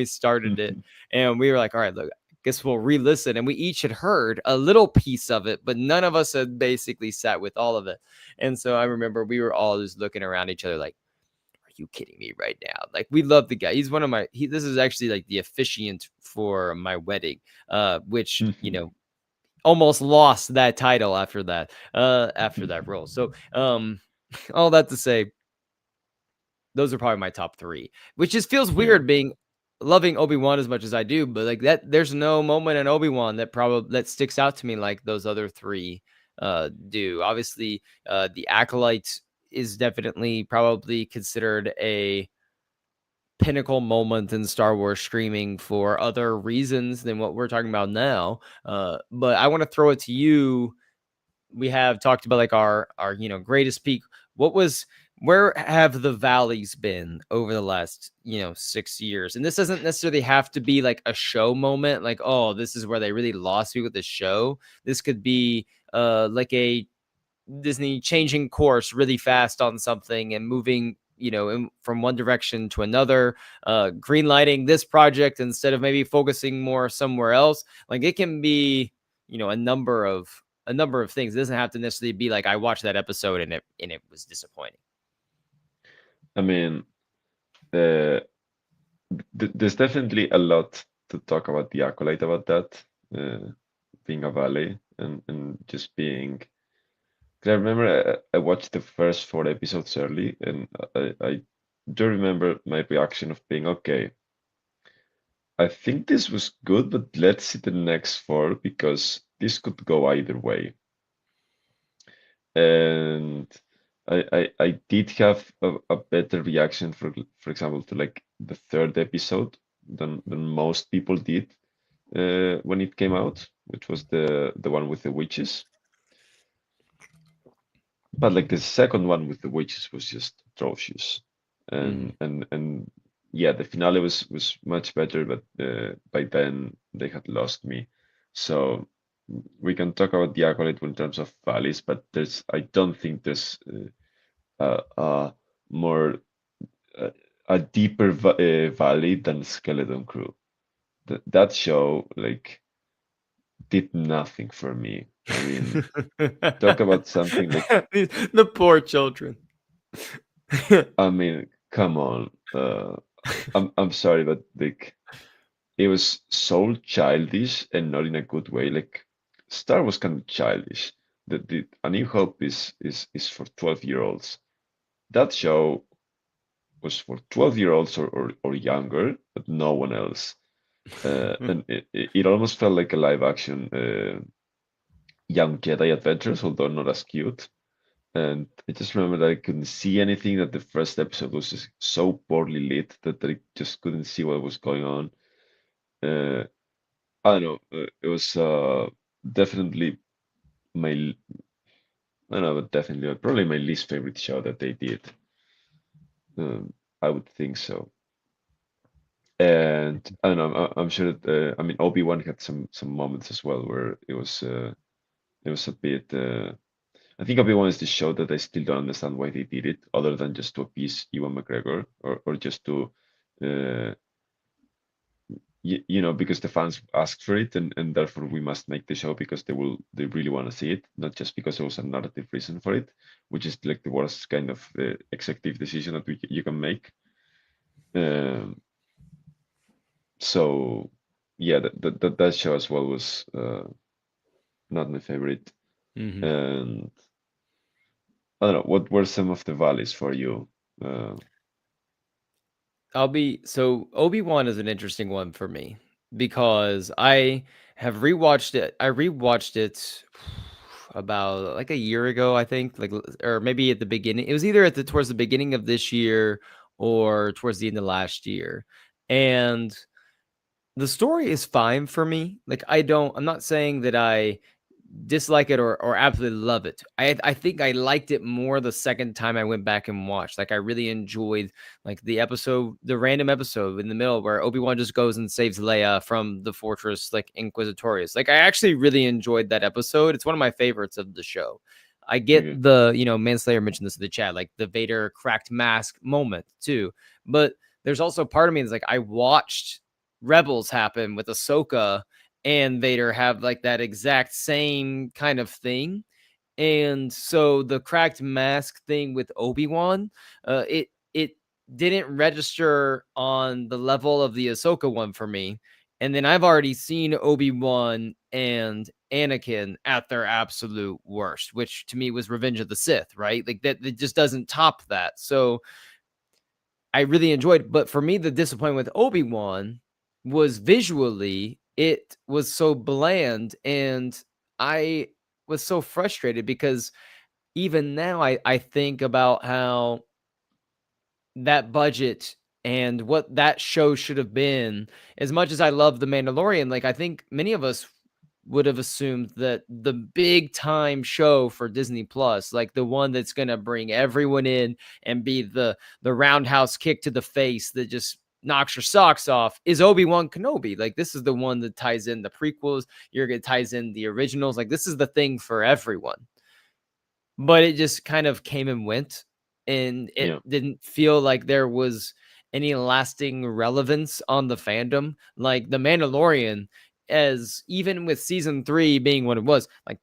started it and we were like, all right, look, guess we'll re-listen. And we each had heard a little piece of it, but none of us had basically sat with all of it. And so I remember we were all just looking around each other like, are you kidding me right now? Like we love the guy. He's one of this is actually like the officiant for my wedding, which, almost lost that title after that role. So all that to say, those are probably my top three, which just feels Yeah. weird being loving Obi-Wan as much as I do, but like that there's no moment in Obi-Wan that sticks out to me like those other three do. Obviously, the Acolyte is definitely probably considered a pinnacle moment in Star Wars streaming for other reasons than what we're talking about now. But I want to throw it to you. We have talked about like our greatest peak. Where have the valleys been over the last 6 years? And this doesn't necessarily have to be like a show moment, like, oh, this is where they really lost me with the show. This could be like a Disney changing course really fast on something and moving, from one direction to another, green lighting this project instead of maybe focusing more somewhere else. Like it can be, a number of things. It doesn't have to necessarily be like I watched that episode and it was disappointing. I mean, uh, there's definitely a lot to talk about the Acolyte about that, being a valley and just being. 'Cause I remember I watched the first 4 episodes early, and I do remember my reaction of being okay. I think this was good, but let's see the next four because this could go either way. And I did have a better reaction for example to like the third episode than most people did when it came out, which was the one with the witches. But like the second one with the witches was just atrocious, Mm-hmm. and yeah, the finale was much better, but by then they had lost me. So we can talk about the Acolyte in terms of valleys, but I don't think there's more uh, a deeper valley than Skeleton Crew. That show like did nothing for me. I mean, talk about something like The poor children. I mean, come on. I'm sorry, but like it was so childish and not in a good way. Like Star Wars can be childish. The A New Hope is for 12-year-olds. That show was for 12-year-olds or younger, but no one else. And it almost felt like a live action Young Jedi Adventures, although not as cute. And I just remember that I couldn't see anything, that the first episode was just so poorly lit that I just couldn't see what was going on. Uh, I don't know. It was definitely I don't know, but definitely probably my least favorite show that they did. I would think so. And I don't know. I'm sure that I mean Obi-Wan had some moments as well where it was a bit. I think Obi-Wan is the show that I still don't understand why they did it, other than just to appease Ewan McGregor or just to, uh, because the fans asked for it, and therefore we must make the show because they really want to see it, not just because there was a narrative reason for it, which is like the worst kind of executive decision that you can make. Um, so yeah, that show as well was not my favorite. Mhm. And I don't know, what were some of the valleys for you? Uh, Obi-Wan is an interesting one for me because I have rewatched it. I rewatched it about like a year ago, I think, like, or maybe at the beginning. It was either at the towards the beginning of this year or towards the end of last year. And the story is fine for me. Like, I'm not saying that I dislike it or absolutely love it. I think I liked it more the second time I went back and watched. Like, I really enjoyed like the random episode in the middle where Obi-Wan just goes and saves Leia from the fortress like Inquisitorius. Like, I actually really enjoyed that episode. It's one of my favorites of the show. I get Okay. Manslayer mentioned this in the chat, like the Vader cracked mask moment too. But there's also part of me that's like, I watched Rebels happen with Ahsoka and Vader have like that exact same kind of thing. And so the cracked mask thing with Obi-Wan, it didn't register on the level of the Ahsoka one for me. And then I've already seen Obi-Wan and Anakin at their absolute worst, which to me was Revenge of the Sith, right? Like that it just doesn't top that. So I really enjoyed, but for me, the disappointment with Obi-Wan was visually, it was so bland, and I was so frustrated because even now I think about how that budget and what that show should have been. As much as I love The Mandalorian, like I think many of us would have assumed that the big time show for Disney Plus, like the one that's going to bring everyone in and be the roundhouse kick to the face that just knocks your socks off, is Obi-Wan Kenobi. Like this is the one that ties in the prequels, it ties in the originals. Like this is the thing for everyone. But it just kind of came and went, and it Yeah. didn't feel like there was any lasting relevance on the fandom. Like The Mandalorian, as even with season 3 being what it was, like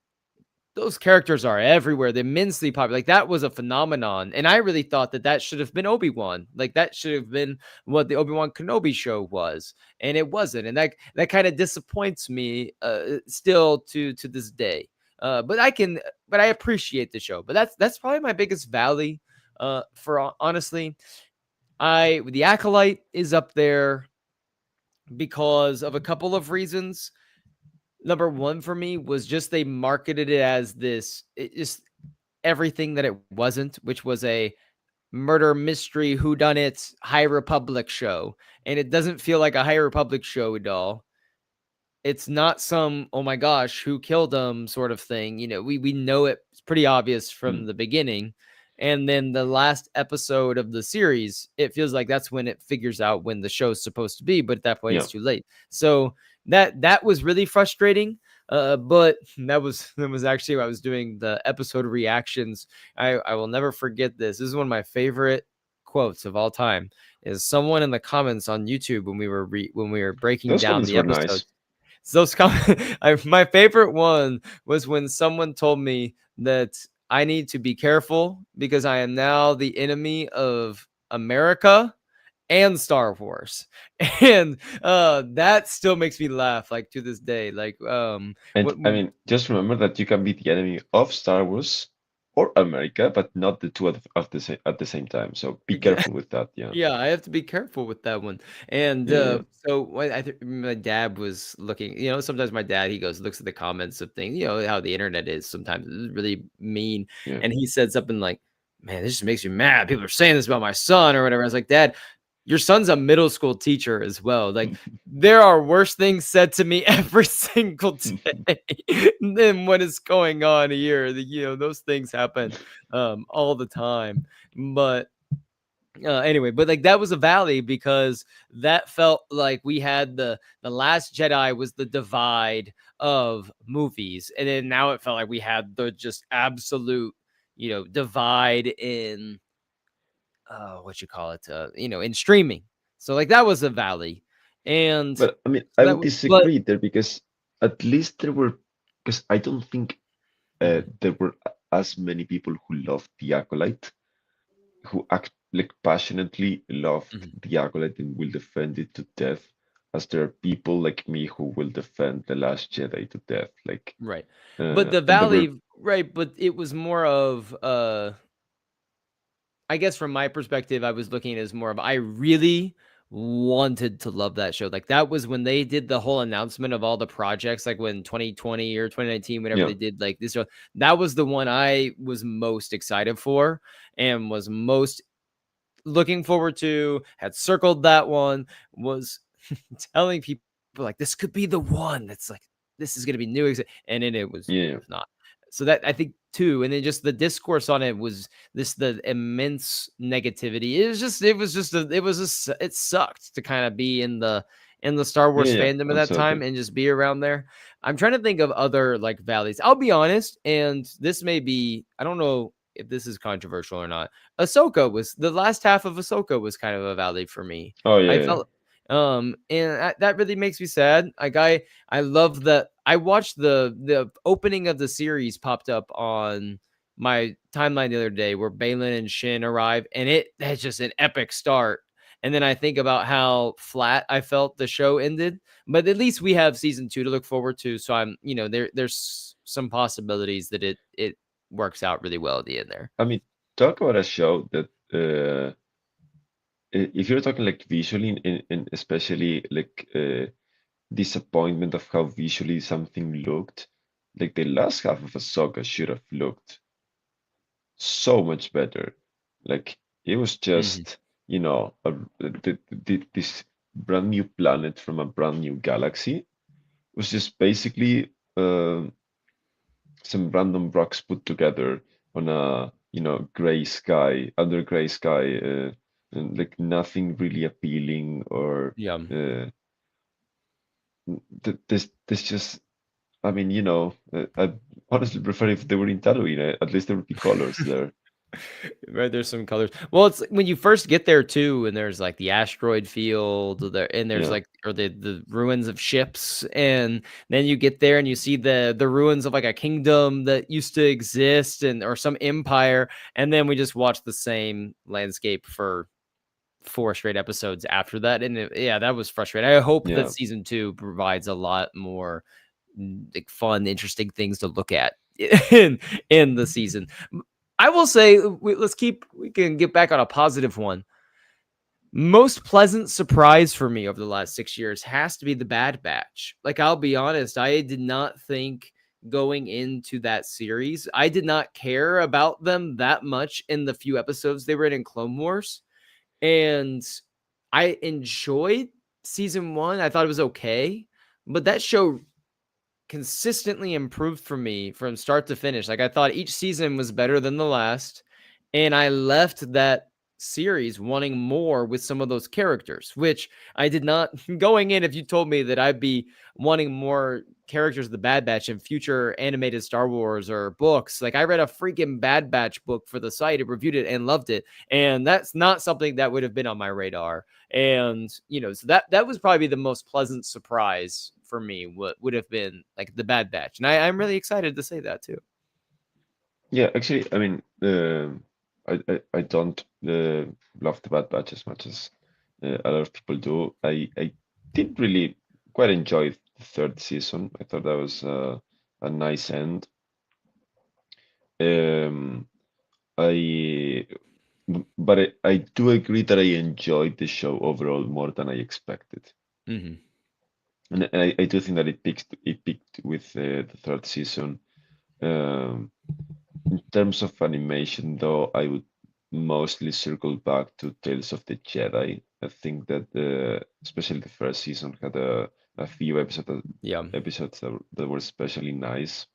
those characters are everywhere. They're immensely popular. Like that was a phenomenon, and I really thought that that should have been Obi-Wan. Like that should have been what the Obi-Wan Kenobi show was, and it wasn't. And that kind of disappoints me still to this day. But I appreciate the show. But that's probably my biggest valley. For honestly, the Acolyte is up there because of a couple of reasons. Number one for me was just they marketed it as just everything that it wasn't, which was a murder mystery whodunit High Republic show. And it doesn't feel like a High Republic show at all. It's not some, oh my gosh, who killed them sort of thing. We know it's pretty obvious from Mm. the beginning. And then the last episode of the series, it feels like that's when it figures out when the show's supposed to be, but at that point Yeah. it's too late. So that was really frustrating. But that was actually I was doing the episode reactions. I will never forget this. This is one of my favorite quotes of all time. Is someone in the comments on YouTube when we were breaking Those down comments the were episode. nice. So my favorite one was when someone told me that I need to be careful because I am now the enemy of America and Star Wars. And that still makes me laugh like to this day. Like And what I mean, just remember that you can be the enemy of Star Wars or America, but not the two of the same at the same time. So be careful with that. Yeah. Yeah, I have to be careful with that one. And Yeah. Yeah. so my dad was looking, sometimes my dad, he looks at the comments of things, how the internet is sometimes it's really mean. Yeah. And he said something like, man, this just makes me mad. People are saying this about my son or whatever. I was like, Dad, your son's a middle school teacher as well. Like there are worse things said to me every single day than what is going on here. Those things happen all the time. But anyway, but like that was a valley because that felt like we had the Last Jedi was the divide of movies, and then now it felt like we had the just absolute divide in what you call it in streaming. So like that was a valley, and But I mean, so I that would was but disagree there because at least there were, because I don't think mhm, there were as many people who loved The Acolyte, who act like passionately loved mhm, The Acolyte and will defend it to death, as there are people like me who will defend The Last Jedi to death. Like, right, but the and there were, valley, right, but it was more of I guess from my perspective, I was looking at it as more of I really wanted to love that show. Like that was when they did the whole announcement of all the projects, like when 2020 or 2019, whenever Yeah, they did like this show, that was the one I was most excited for and was most looking forward to, had circled that one, was telling people like this could be the one that's like this is gonna be new, and then it yeah, was not. So that I think too, and then just the discourse on it was this the immense negativity. It sucked to kind of be in the Star yeah, Wars yeah, fandom at that time absolutely. and just be around there. I'm trying to think of other like valleys. I'll be honest, and this may be I don't know if this is controversial or not. Ahsoka was the last half of Ahsoka was kind of a valley for me. Oh I yeah, felt and that really makes me sad. Like I love that I watched the opening of the series popped up on my timeline the other day where Balin and Shin arrive, and it that's just an epic start. And then I think about how flat I felt the show ended, but at least we have season 2 to look forward to. So I'm, there's some possibilities that it works out really well at the end there. I mean, talk about a show that if you're talking like visually and especially like disappointment of how visually something looked, like the last half of Ahsoka should have looked so much better. Like it was Mhm. just, this brand new planet from a brand new galaxy. It was just basically some random rocks put together on a, gray sky, under gray sky, and like nothing really appealing or Yeah. this just. I mean, I honestly prefer if they were in Tatooine. At least there would be colors there. Right, there's some colors. Well, it's like when you first get there too, and there's like the asteroid field, there, and there's Yeah, like or the ruins of ships, and then you get there and you see the ruins of like a kingdom that used to exist, and or some empire, and then we just watch the same landscape for 4 straight episodes after that, and yeah, that was frustrating. I hope that yeah. season 2 provides a lot more like fun, interesting things to look at in in the season. I will say, we can get back on a positive one. Most pleasant surprise for me over the last 6 years has to be the Bad Batch. Like, I'll be honest, I did not think going into that series, I did not care about them that much in the few episodes they were in Clone Wars. And I enjoyed season 1. I thought it was okay, but that show consistently improved for me from start to finish. Like I thought each season was better than the last, and I left that series wanting more with some of those characters, which I did not going in. If you told me that I'd be wanting more characters of the Bad Batch in future animated Star Wars or books, like I read a freaking Bad Batch book for the site and reviewed it and loved it, and that's not something that would have been on my radar. And so that was probably the most pleasant surprise for me. What would have been like the Bad Batch, and I'm really excited to say that too. Yeah, actually, I mean, I don't love the Bad Batch as much as a lot of people do. I did really quite enjoy the third season. I thought that was a nice end. Um, I, but I do agree that I enjoyed the show overall more than I expected. Hmm. And I do think that it peaked with the third season. Um, In terms of animation, though, I would mostly circle back to Tales of the Jedi. I think that especially the first season had a few Yeah, episodes that were especially nice,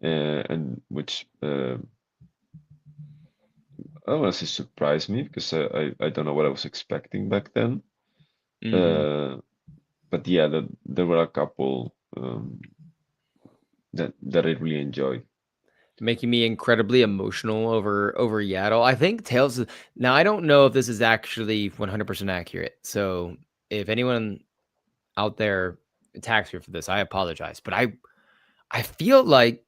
and which I don't want to say surprised me because I don't know what I was expecting back then. hmm Uh, but yeah, there were a couple that I really enjoyed. making me incredibly emotional over Yaddle. I think now I don't know if this is actually 100% accurate. So if anyone out there attacks me for this, I apologize. But I feel like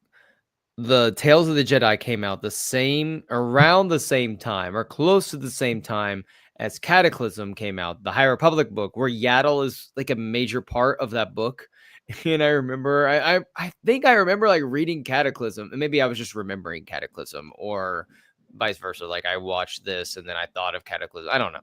the Tales of the Jedi came out the same around the same time or close to the same time as Cataclysm came out, the High Republic book, where Yaddle is like a major part of that book. And I remember, I think I remember like reading Cataclysm, and maybe I was just remembering Cataclysm, or vice versa. Like I watched this and then I thought of Cataclysm. I don't know,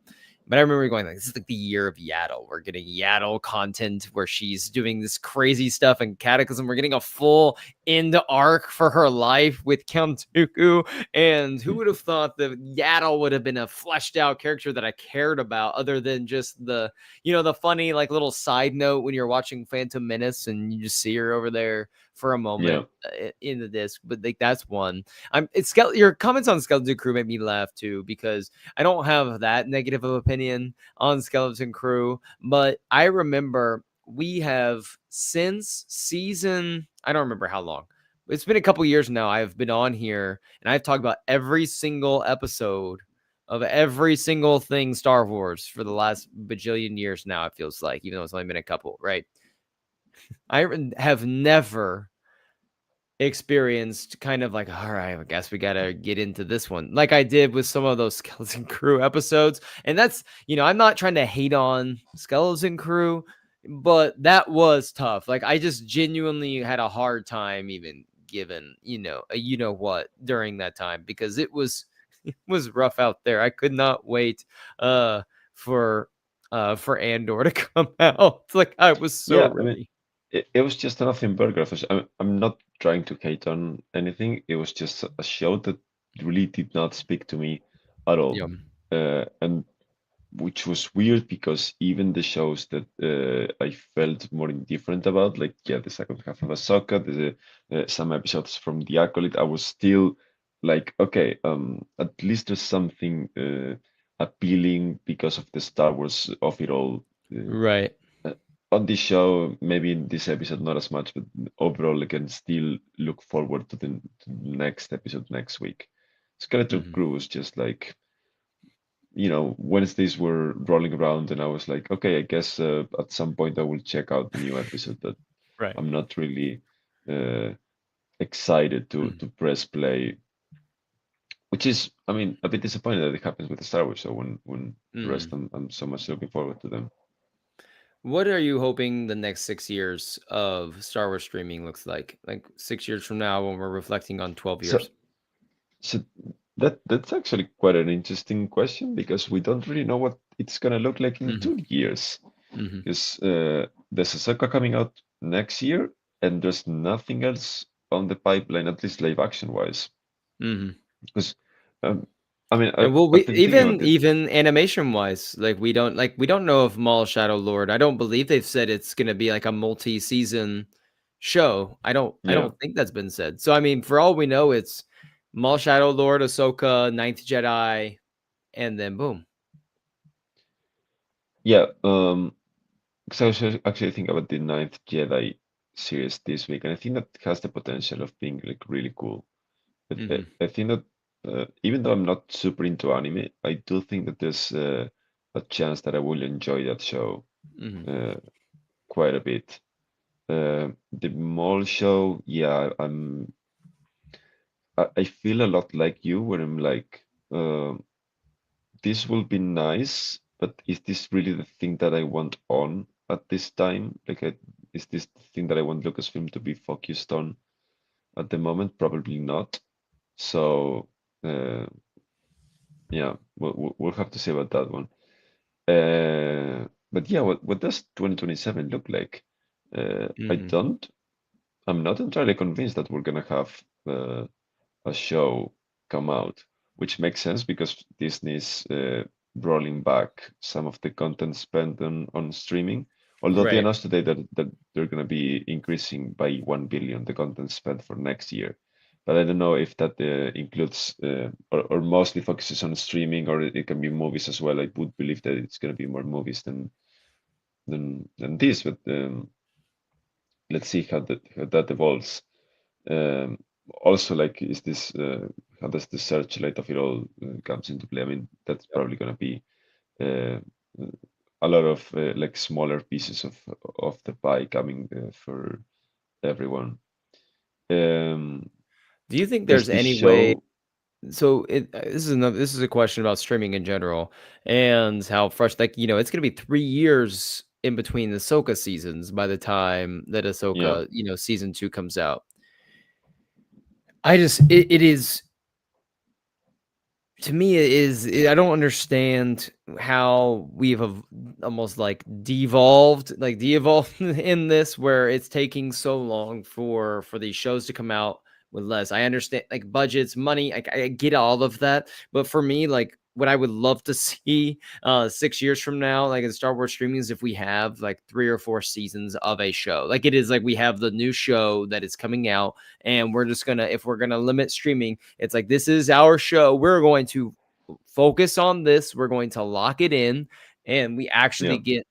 But I remember going like, this is like the year of Yaddle. We're getting Yaddle content where she's doing this crazy stuff in Cataclysm. We're getting a full end arc for her life with Count Dooku. And who would have thought that Yaddle would have been a fleshed out character that I cared about, other than just the funny like little side note when you're watching Phantom Menace and you just see her over there for a Yeah. moment in the disc. But like that's one. Your comments on Skeleton Crew made me laugh too, because I don't have that negative of opinion on Skeleton Crew, but I remember we have since season, I don't remember how long. It's been a couple years now. I've been on here and I've talked about every single episode of every single thing Star Wars for the last bajillion years now, it feels like, even though it's only been a couple, right? I have never experienced kind of like, all right, I guess we gotta get into this one, like I did with some of those Skeleton Crew episodes. And that's, I'm not trying to hate on Skeleton Crew, but that was tough. Like I just genuinely had a hard time even given, what during that time, because it was it was rough out there. I could not wait for for Andor to come out. It's like I was so Yeah, I mean, ready. it was just nothing burger. I'm not trying to hate on anything. It was just a show that really did not speak to me at all. Yeah. And which was weird because even the shows that I felt more indifferent about, like yeah, the second half of Ahsoka, some episodes from The Acolyte, I was still like, okay, at least there's something appealing because of the Star Wars of it all. Right. Uh, on this show, maybe in this episode, not as much, but overall, I can still look forward to the next episode next week. Skeleton Hmm. Crew was just like, Wednesdays were rolling around, and I was like, okay, I guess at some point I will check out the new episode, but Right. I'm not really uh, excited to press play, which is, I mean, a bit disappointed that it happens with the Star Wars. So when the rest, Mm-hmm. I'm so much looking forward to them. What are you hoping the next 6 years of Star Wars streaming looks like? Like 6 years from now, when we're reflecting on 12 So years. so that's actually quite an interesting question because we don't really know what it's gonna look like in Hmm. 2 years. Hmm. Because there's Ahsoka coming out next year, and there's nothing else on the pipeline, at least live action wise. Hmm. Because um, I mean, And well, we I've been thinking about even it. even animation wise, like we don't know if Maul Shadow Lord. I don't believe they've said it's gonna be like a multi-season show. I don't I Yeah, don't think that's been said. So I mean, for all we know, it's Maul Shadow Lord, Ahsoka, Ninth Jedi, and then boom. yeah. Because I was actually thinking about the Ninth Jedi series this week, and I think that has the potential of being like really cool. But Hmm. I think that even though I'm not super into anime, I do think that there's a chance that I will enjoy that show Hmm. uh, quite a bit. The mall show, yeah, I feel a lot like you, where I'm like, uh, this will be nice, but is this really the thing that I want on at this time? Like, is this the thing that I want Lucasfilm to be focused on at the moment? Probably not. So, uh, yeah, we'll have to see about that one. But yeah, what does 2027 look like? I Hmm. don't. I'm not entirely convinced that we're gonna have a show come out, which makes sense because Disney's rolling back some of the content spent on streaming. Although they Right. announced today that they're gonna be increasing by 1 billion the content spent for next year. But I don't know if that includes or mostly focuses on streaming, or it can be movies as well. I would believe that it's gonna be more movies than this, but let's see how that evolves. Um, Also, like, is this how does the searchlight of it all comes into play? I mean, that's Yep. probably going to be uh, a lot of like smaller pieces of the pie coming for everyone. Um, Do you think there's there's this any way? show, So this is a question about streaming in general and how fresh, like, it's gonna be 3 years in between the Ahsoka seasons by the time that yeah, Ahsoka, season 2 comes out. It is to me it is I don't understand how we've almost like devolved in this, where it's taking so long for these shows to come out with less. I understand like budgets, money, I get all of that, but for me, like what I would love to see 6 years from now, like in Star Wars streaming, is if we have like 3 or 4 seasons of a show. Like it is like we have the new show that is coming out, and we're just gonna, if we're gonna limit streaming, it's like this is our show. We're going to focus on this. We're going to lock it in, and we actually Yeah, get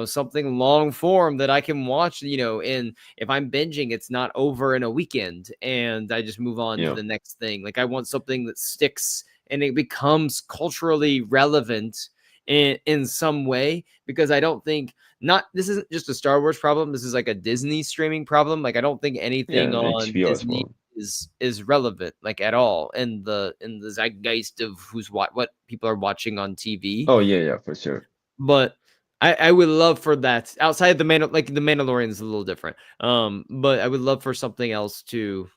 something long form that I can watch. And if I'm binging, it's not over in a weekend, and I just move on to yeah. the next thing. Like I want something that sticks and it becomes culturally relevant in some way, because I don't think, not this isn't just a Star Wars problem, this is like a Disney streaming problem. Like I don't think Yeah, anything and on HBO as Disney well. is relevant like at all in the zeitgeist of what people are watching on TV. Oh yeah, yeah, for sure. But I would love for that outside the like the Mandalorian is a little different. But I would love for something else to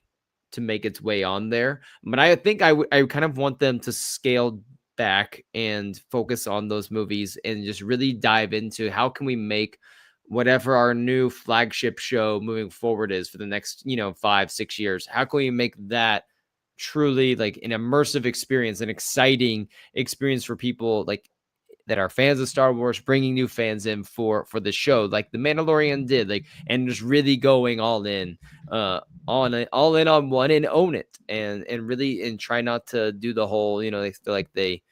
make its way on there. But I think I kind of want them to scale back and focus on those movies and just really dive into how can we make whatever our new flagship show moving forward is for the next 5-6 years. How can we make that truly like an immersive experience, an exciting experience for people like that are fans of Star Wars, bringing new fans in for the show, like the Mandalorian did, like, and just really going all in, on it, all in on one, and own it, and really and try not to do the whole, they feel like they're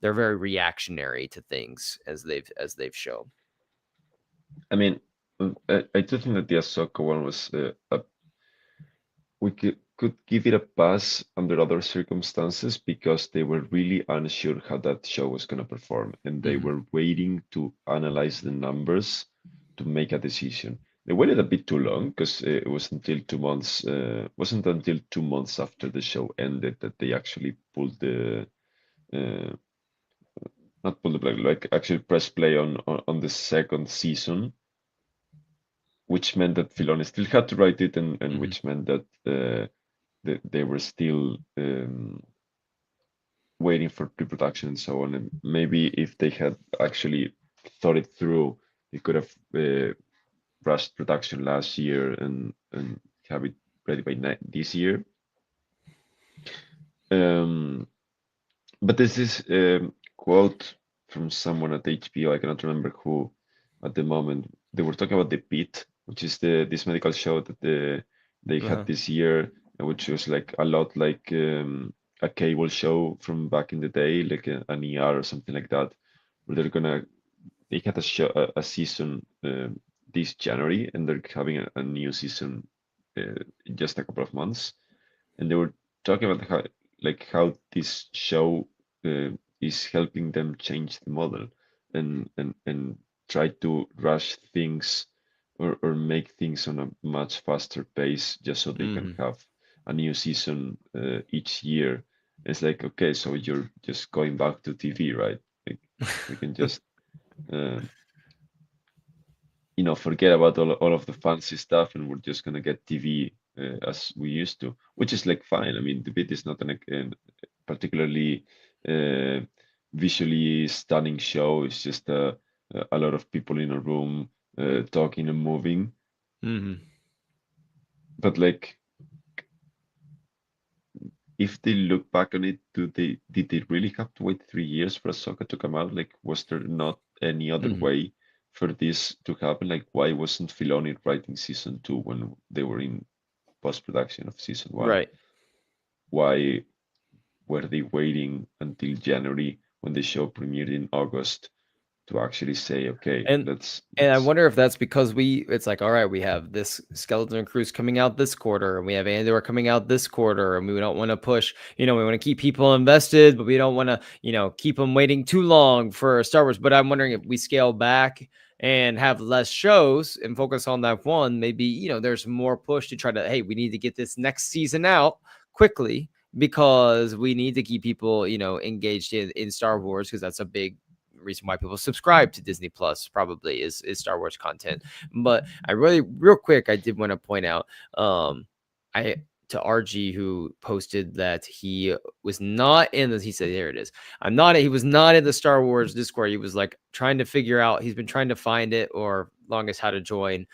very reactionary to things as they've shown. I mean, I do think that the Ahsoka one was we could give it a pass under other circumstances because they were really unsure how that show was going to perform, and they Mm-hmm. were waiting to analyze the numbers to make a decision. They waited a bit too long because it was until 2 months, wasn't until 2 months after the show ended that they actually pulled the, uh, not pulled the plug, like actually press play on the second season, which meant that Filoni still had to write it, and Mm-hmm. which meant that they were still waiting for pre-production and so on. And maybe if they had actually thought it through, they could have rushed production last year and have it ready by this year. Um, but there's this quote from someone at HBO, I cannot remember who at the moment. They were talking about The Pit, which is this medical show that they had Uh-huh. this year, which was like a lot like a cable show from back in the day, like an ER or something like that, where they had a season this January, and they're having a new season in just a couple of months, and they were talking about how this show uh, is helping them change the model and try to rush things or make things on a much faster pace just so they can Mm-hmm. have a new season each year. It's like, okay, so you're just going back to TV, right? Like we can just uh, forget about all of the fancy stuff, and we're just gonna get TV as we used to, which is like fine. I mean, the bit is not an particularly uh, visually stunning show. It's just a lot of people in a room talking and moving. Mm-hmm. But like, if they look back on it, did they really have to wait 3 years for Ahsoka to come out? Like, was there not any other Mm-hmm. way for this to happen? Like, why wasn't Filoni writing season 2 when they were in post-production of season 1? Right. Why were they waiting until January when the show premiered in August to actually say, okay, And and I let's wonder if that's because it's like, all right, we have this Skeleton Cruise coming out this quarter, and we have Andor coming out this quarter, and we don't want to push, we want to keep people invested, but we don't want to, keep them waiting too long for Star Wars. But I'm wondering if we scale back and have less shows and focus on that one, maybe, there's more push to try to, hey, we need to get this next season out quickly because we need to keep people, engaged in Star Wars, because that's a big reason why people subscribe to Disney Plus probably is Star Wars content. But I really real quick I did want to point out, I to RG, who posted that he was not in the. He said, "There it is. I'm not. He was not in the Star Wars Discord. He was like trying to figure out. He's been trying to find it or longest how to join.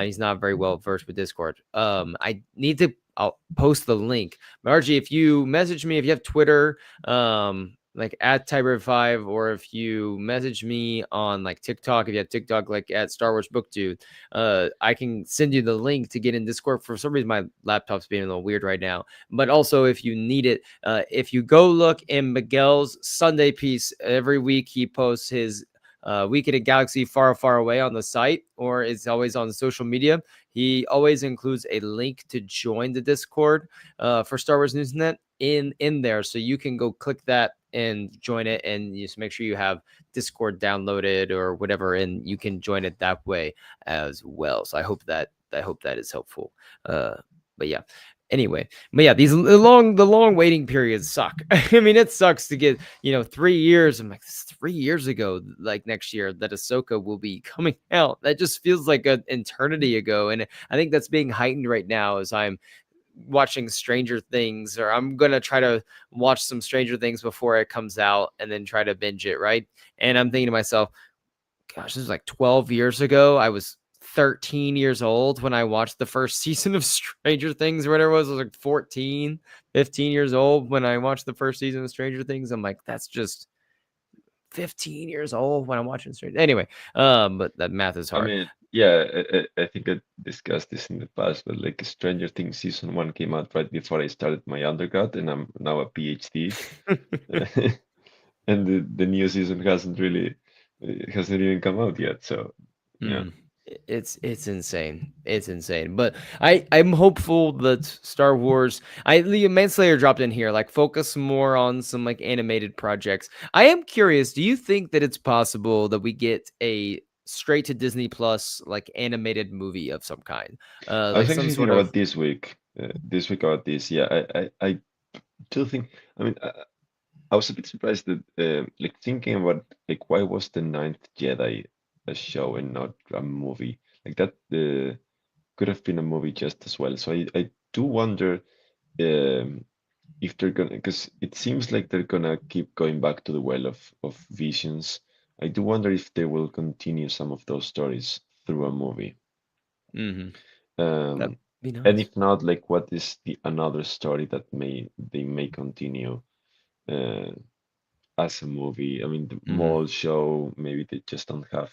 He's not very well versed with Discord. I need to. I'll post the link. But RG, if you message me, if you have Twitter, like at Tiber5, or if you message me on like TikTok, if you have TikTok, like at Star Wars Book Dude, I can send you the link to get in Discord. For some reason, my laptop's being a little weird right now. But also, if you need it, if you go look in Miguel's Sunday piece, every week he posts his Week in a Galaxy Far, Far Away on the site, or it's always on social media. He always includes a link to join the Discord for Star Wars Newsnet in there, so you can go click that and join it, and just make sure you have Discord downloaded or whatever, and you can join it that way as well. So I hope that is helpful. But yeah. Anyway, but yeah, the long waiting periods suck. I mean, it sucks to get 3 years. I'm like, this is 3 years ago, like next year that Ahsoka will be coming out. That just feels like an eternity ago, and I think that's being heightened right now as I'm watching Stranger Things, or I'm gonna try to watch some Stranger Things before it comes out, and then try to binge it, right? And I'm thinking to myself, gosh, this is like 12 years ago. I was 13 years old when I watched the first season of Stranger Things, or whatever it was. I was like 14, 15 years old when I watched the first season of Stranger Things. I'm like, that's just 15 years old when I'm watching Stranger. Anyway, but that math is I hard. mean, yeah, I think I discussed this in the past, but like Stranger Things season one came out right before I started my undergrad, and I'm now a PhD. And the new season hasn't even come out yet. So yeah, Mm. It's insane. It's insane. But I'm hopeful that Star Wars. The Manslayer dropped in here. Like, focus more on some like animated projects. I am curious. Do you think that it's possible that we get a straight to Disney Plus like animated movie of some kind, I was like some actually thinking sort of. about this week about this. Yeah, I do think. I mean, I was a bit surprised that like thinking about like why was the Ninth Jedi a show and not a movie like that. Could have been a movie just as well. So I do wonder um, if they're gonna, because it seems like they're gonna keep going back to the well of visions. I do wonder if they will continue some of those stories through a movie. Mm-hmm. That'd Um, be and nice. if not, like what is the another story that they may continue uh, as a movie? I mean, the Mm-hmm. Mall show, maybe they just don't have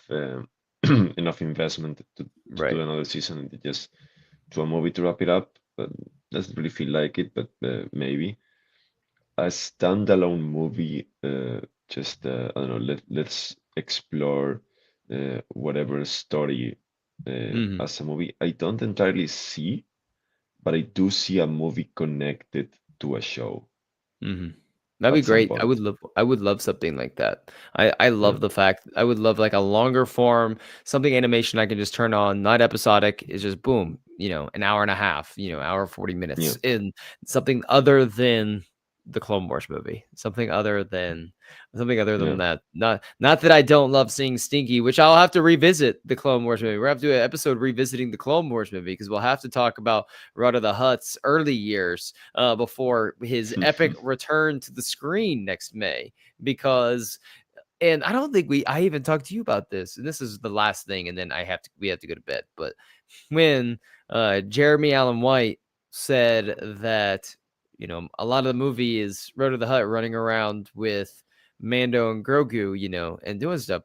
enough investment to Right. do another season and they just do a movie to wrap it up. But doesn't really feel like it, but maybe. A standalone movie, just I don't know, let's explore whatever story Mm-hmm. as a movie. I don't entirely see, but I do see a movie connected to a show Mhm. That'd be at some great. I would point. love I would love something like that. I Yeah. love the fact I would love like a longer form, something animation I can just turn on, not episodic. It's just boom, an hour and a half, hour 40 Yeah. minutes, and something other than the Clone Wars movie. Something other than Yeah. that. Not that I don't love seeing Stinky, which I'll have to revisit the Clone Wars movie. We're gonna have to do an episode revisiting the Clone Wars movie because we'll have to talk about Rudda the Hutt's early years before his epic return to the screen next May. Because, and I don't think I even talked to you about this, and this is the last thing, and then we have to go to bed. But when Jeremy Allen White said that a lot of the movie is Road to the Hut running around with Mando and Grogu, and doing stuff.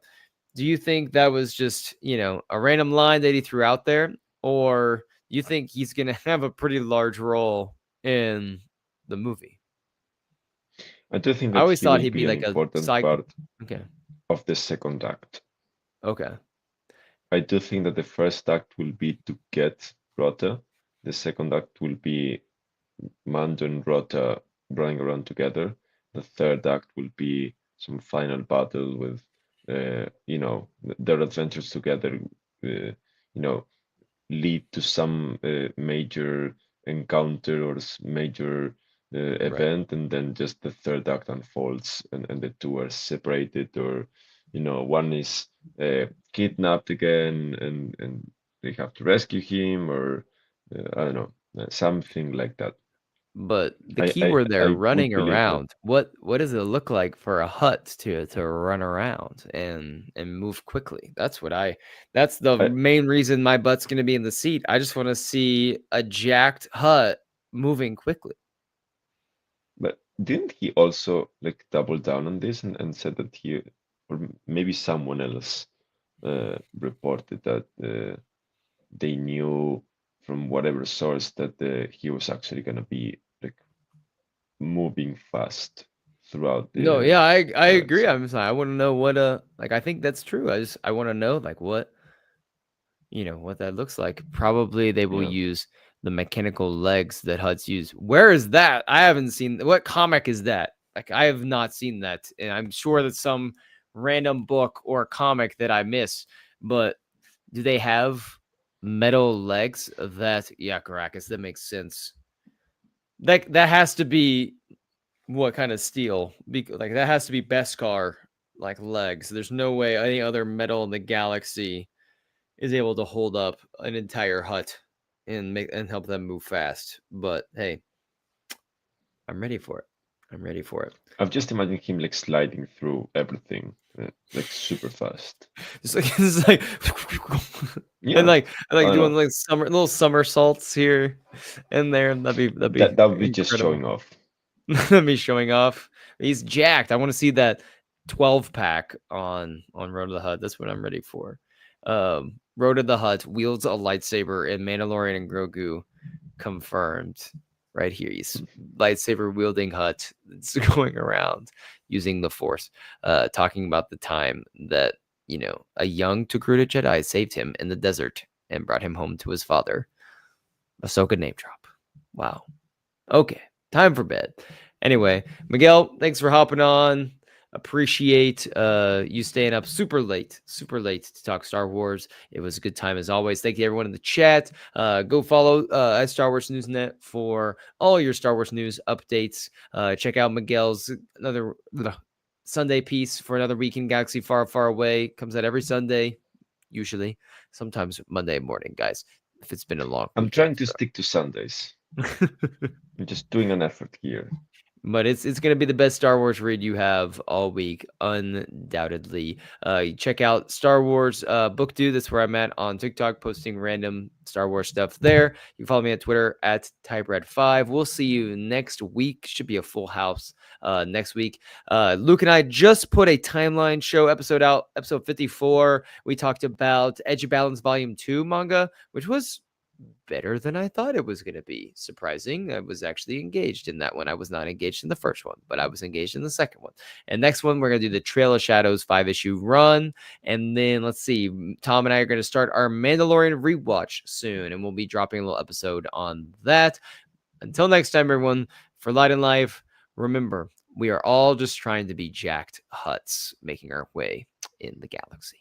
Do you think that was just a random line that he threw out there, or you think he's gonna have a pretty large role in the movie? I do think I that always he thought will he'd be be an like a important side. part Okay. of the second act. Okay. I do think that the first act will be to get Rota. The second act will be Mando and Rota running around together. The third act will be some final battle with, their adventures together, you know, lead to some major encounter or major Right. event, and then just the third act unfolds, and the two are separated, or one is kidnapped again, and they have to rescue him, or I don't know, something like that. But the I key I word there, I would running believe that. around. What does it look like for a hut to run around and move quickly? That's the I, main reason my butt's gonna be in the seat. I just want to see a jacked hut moving quickly. but didn't he also like double down on this and said that he, or maybe someone else, reported that they knew from whatever source that he was actually gonna be like moving fast throughout No, the yeah, I agree. galaxy. I'm sorry. I want to know what like I think that's true. I want to know like what what that looks like. Probably they will Yeah, use the mechanical legs that Huts use. Where is that? I haven't seen what comic is that? Like I have not seen that. And I'm sure that's some random book or comic that I miss. But do they have metal legs that yeah, Caracas, that makes sense. That has to be what kind of steel? Like that has to be Beskar like legs. There's no way any other metal in the galaxy is able to hold up an entire hut and help them move fast. But hey, I'm ready for it. I'm ready for it. I've just imagined him like sliding through everything, like super fast. It's like and Yeah, like I doing know like little somersaults here and there. That'd be that would be just incredible. showing off. Me showing off. He's jacked. I want to see that 12 pack on Road to the Hut. That's what I'm ready for. Road to the Hut wields a lightsaber and Mandalorian and Grogu confirmed. Right here, he's lightsaber wielding Hut. It's going around using the Force, talking about the time that a young Tok'ra Jedi saved him in the desert and brought him home to his father. Ahsoka name drop. Wow. Okay, time for bed. Anyway, Miguel, thanks for hopping on. Appreciate you staying up super late to talk Star Wars. It was a good time as always. Thank you everyone in the chat. Go follow at Star Wars Newsnet for all your Star Wars news updates. Check out Miguel's another Sunday piece for another week in Galaxy Far, Far Away. Comes out every Sunday, usually, sometimes Monday morning, guys. If it's been a long I'm weekend. trying to stick to Sundays. I'm just doing an effort here. But it's gonna be the best Star Wars read you have all week, undoubtedly. Check out Star Wars Book Do. That's where I'm at on TikTok, posting random Star Wars stuff there. You can follow me on Twitter at TypeRed5. We'll see you next week. Should be a full house next week. Luke and I just put a timeline show episode out, episode 54. We talked about Edge of Balance Volume 2 manga, which was better than I thought it was going to be. Surprising. I was actually engaged in that one. I was not engaged in the first one, but I was engaged in the second one. And next one, we're going to do the Trail of Shadows 5-issue run. And then let's see, Tom and I are going to start our Mandalorian rewatch soon, and we'll be dropping a little episode on that. Until next time, everyone, for Light and Life, remember, we are all just trying to be jacked huts making our way in the galaxy.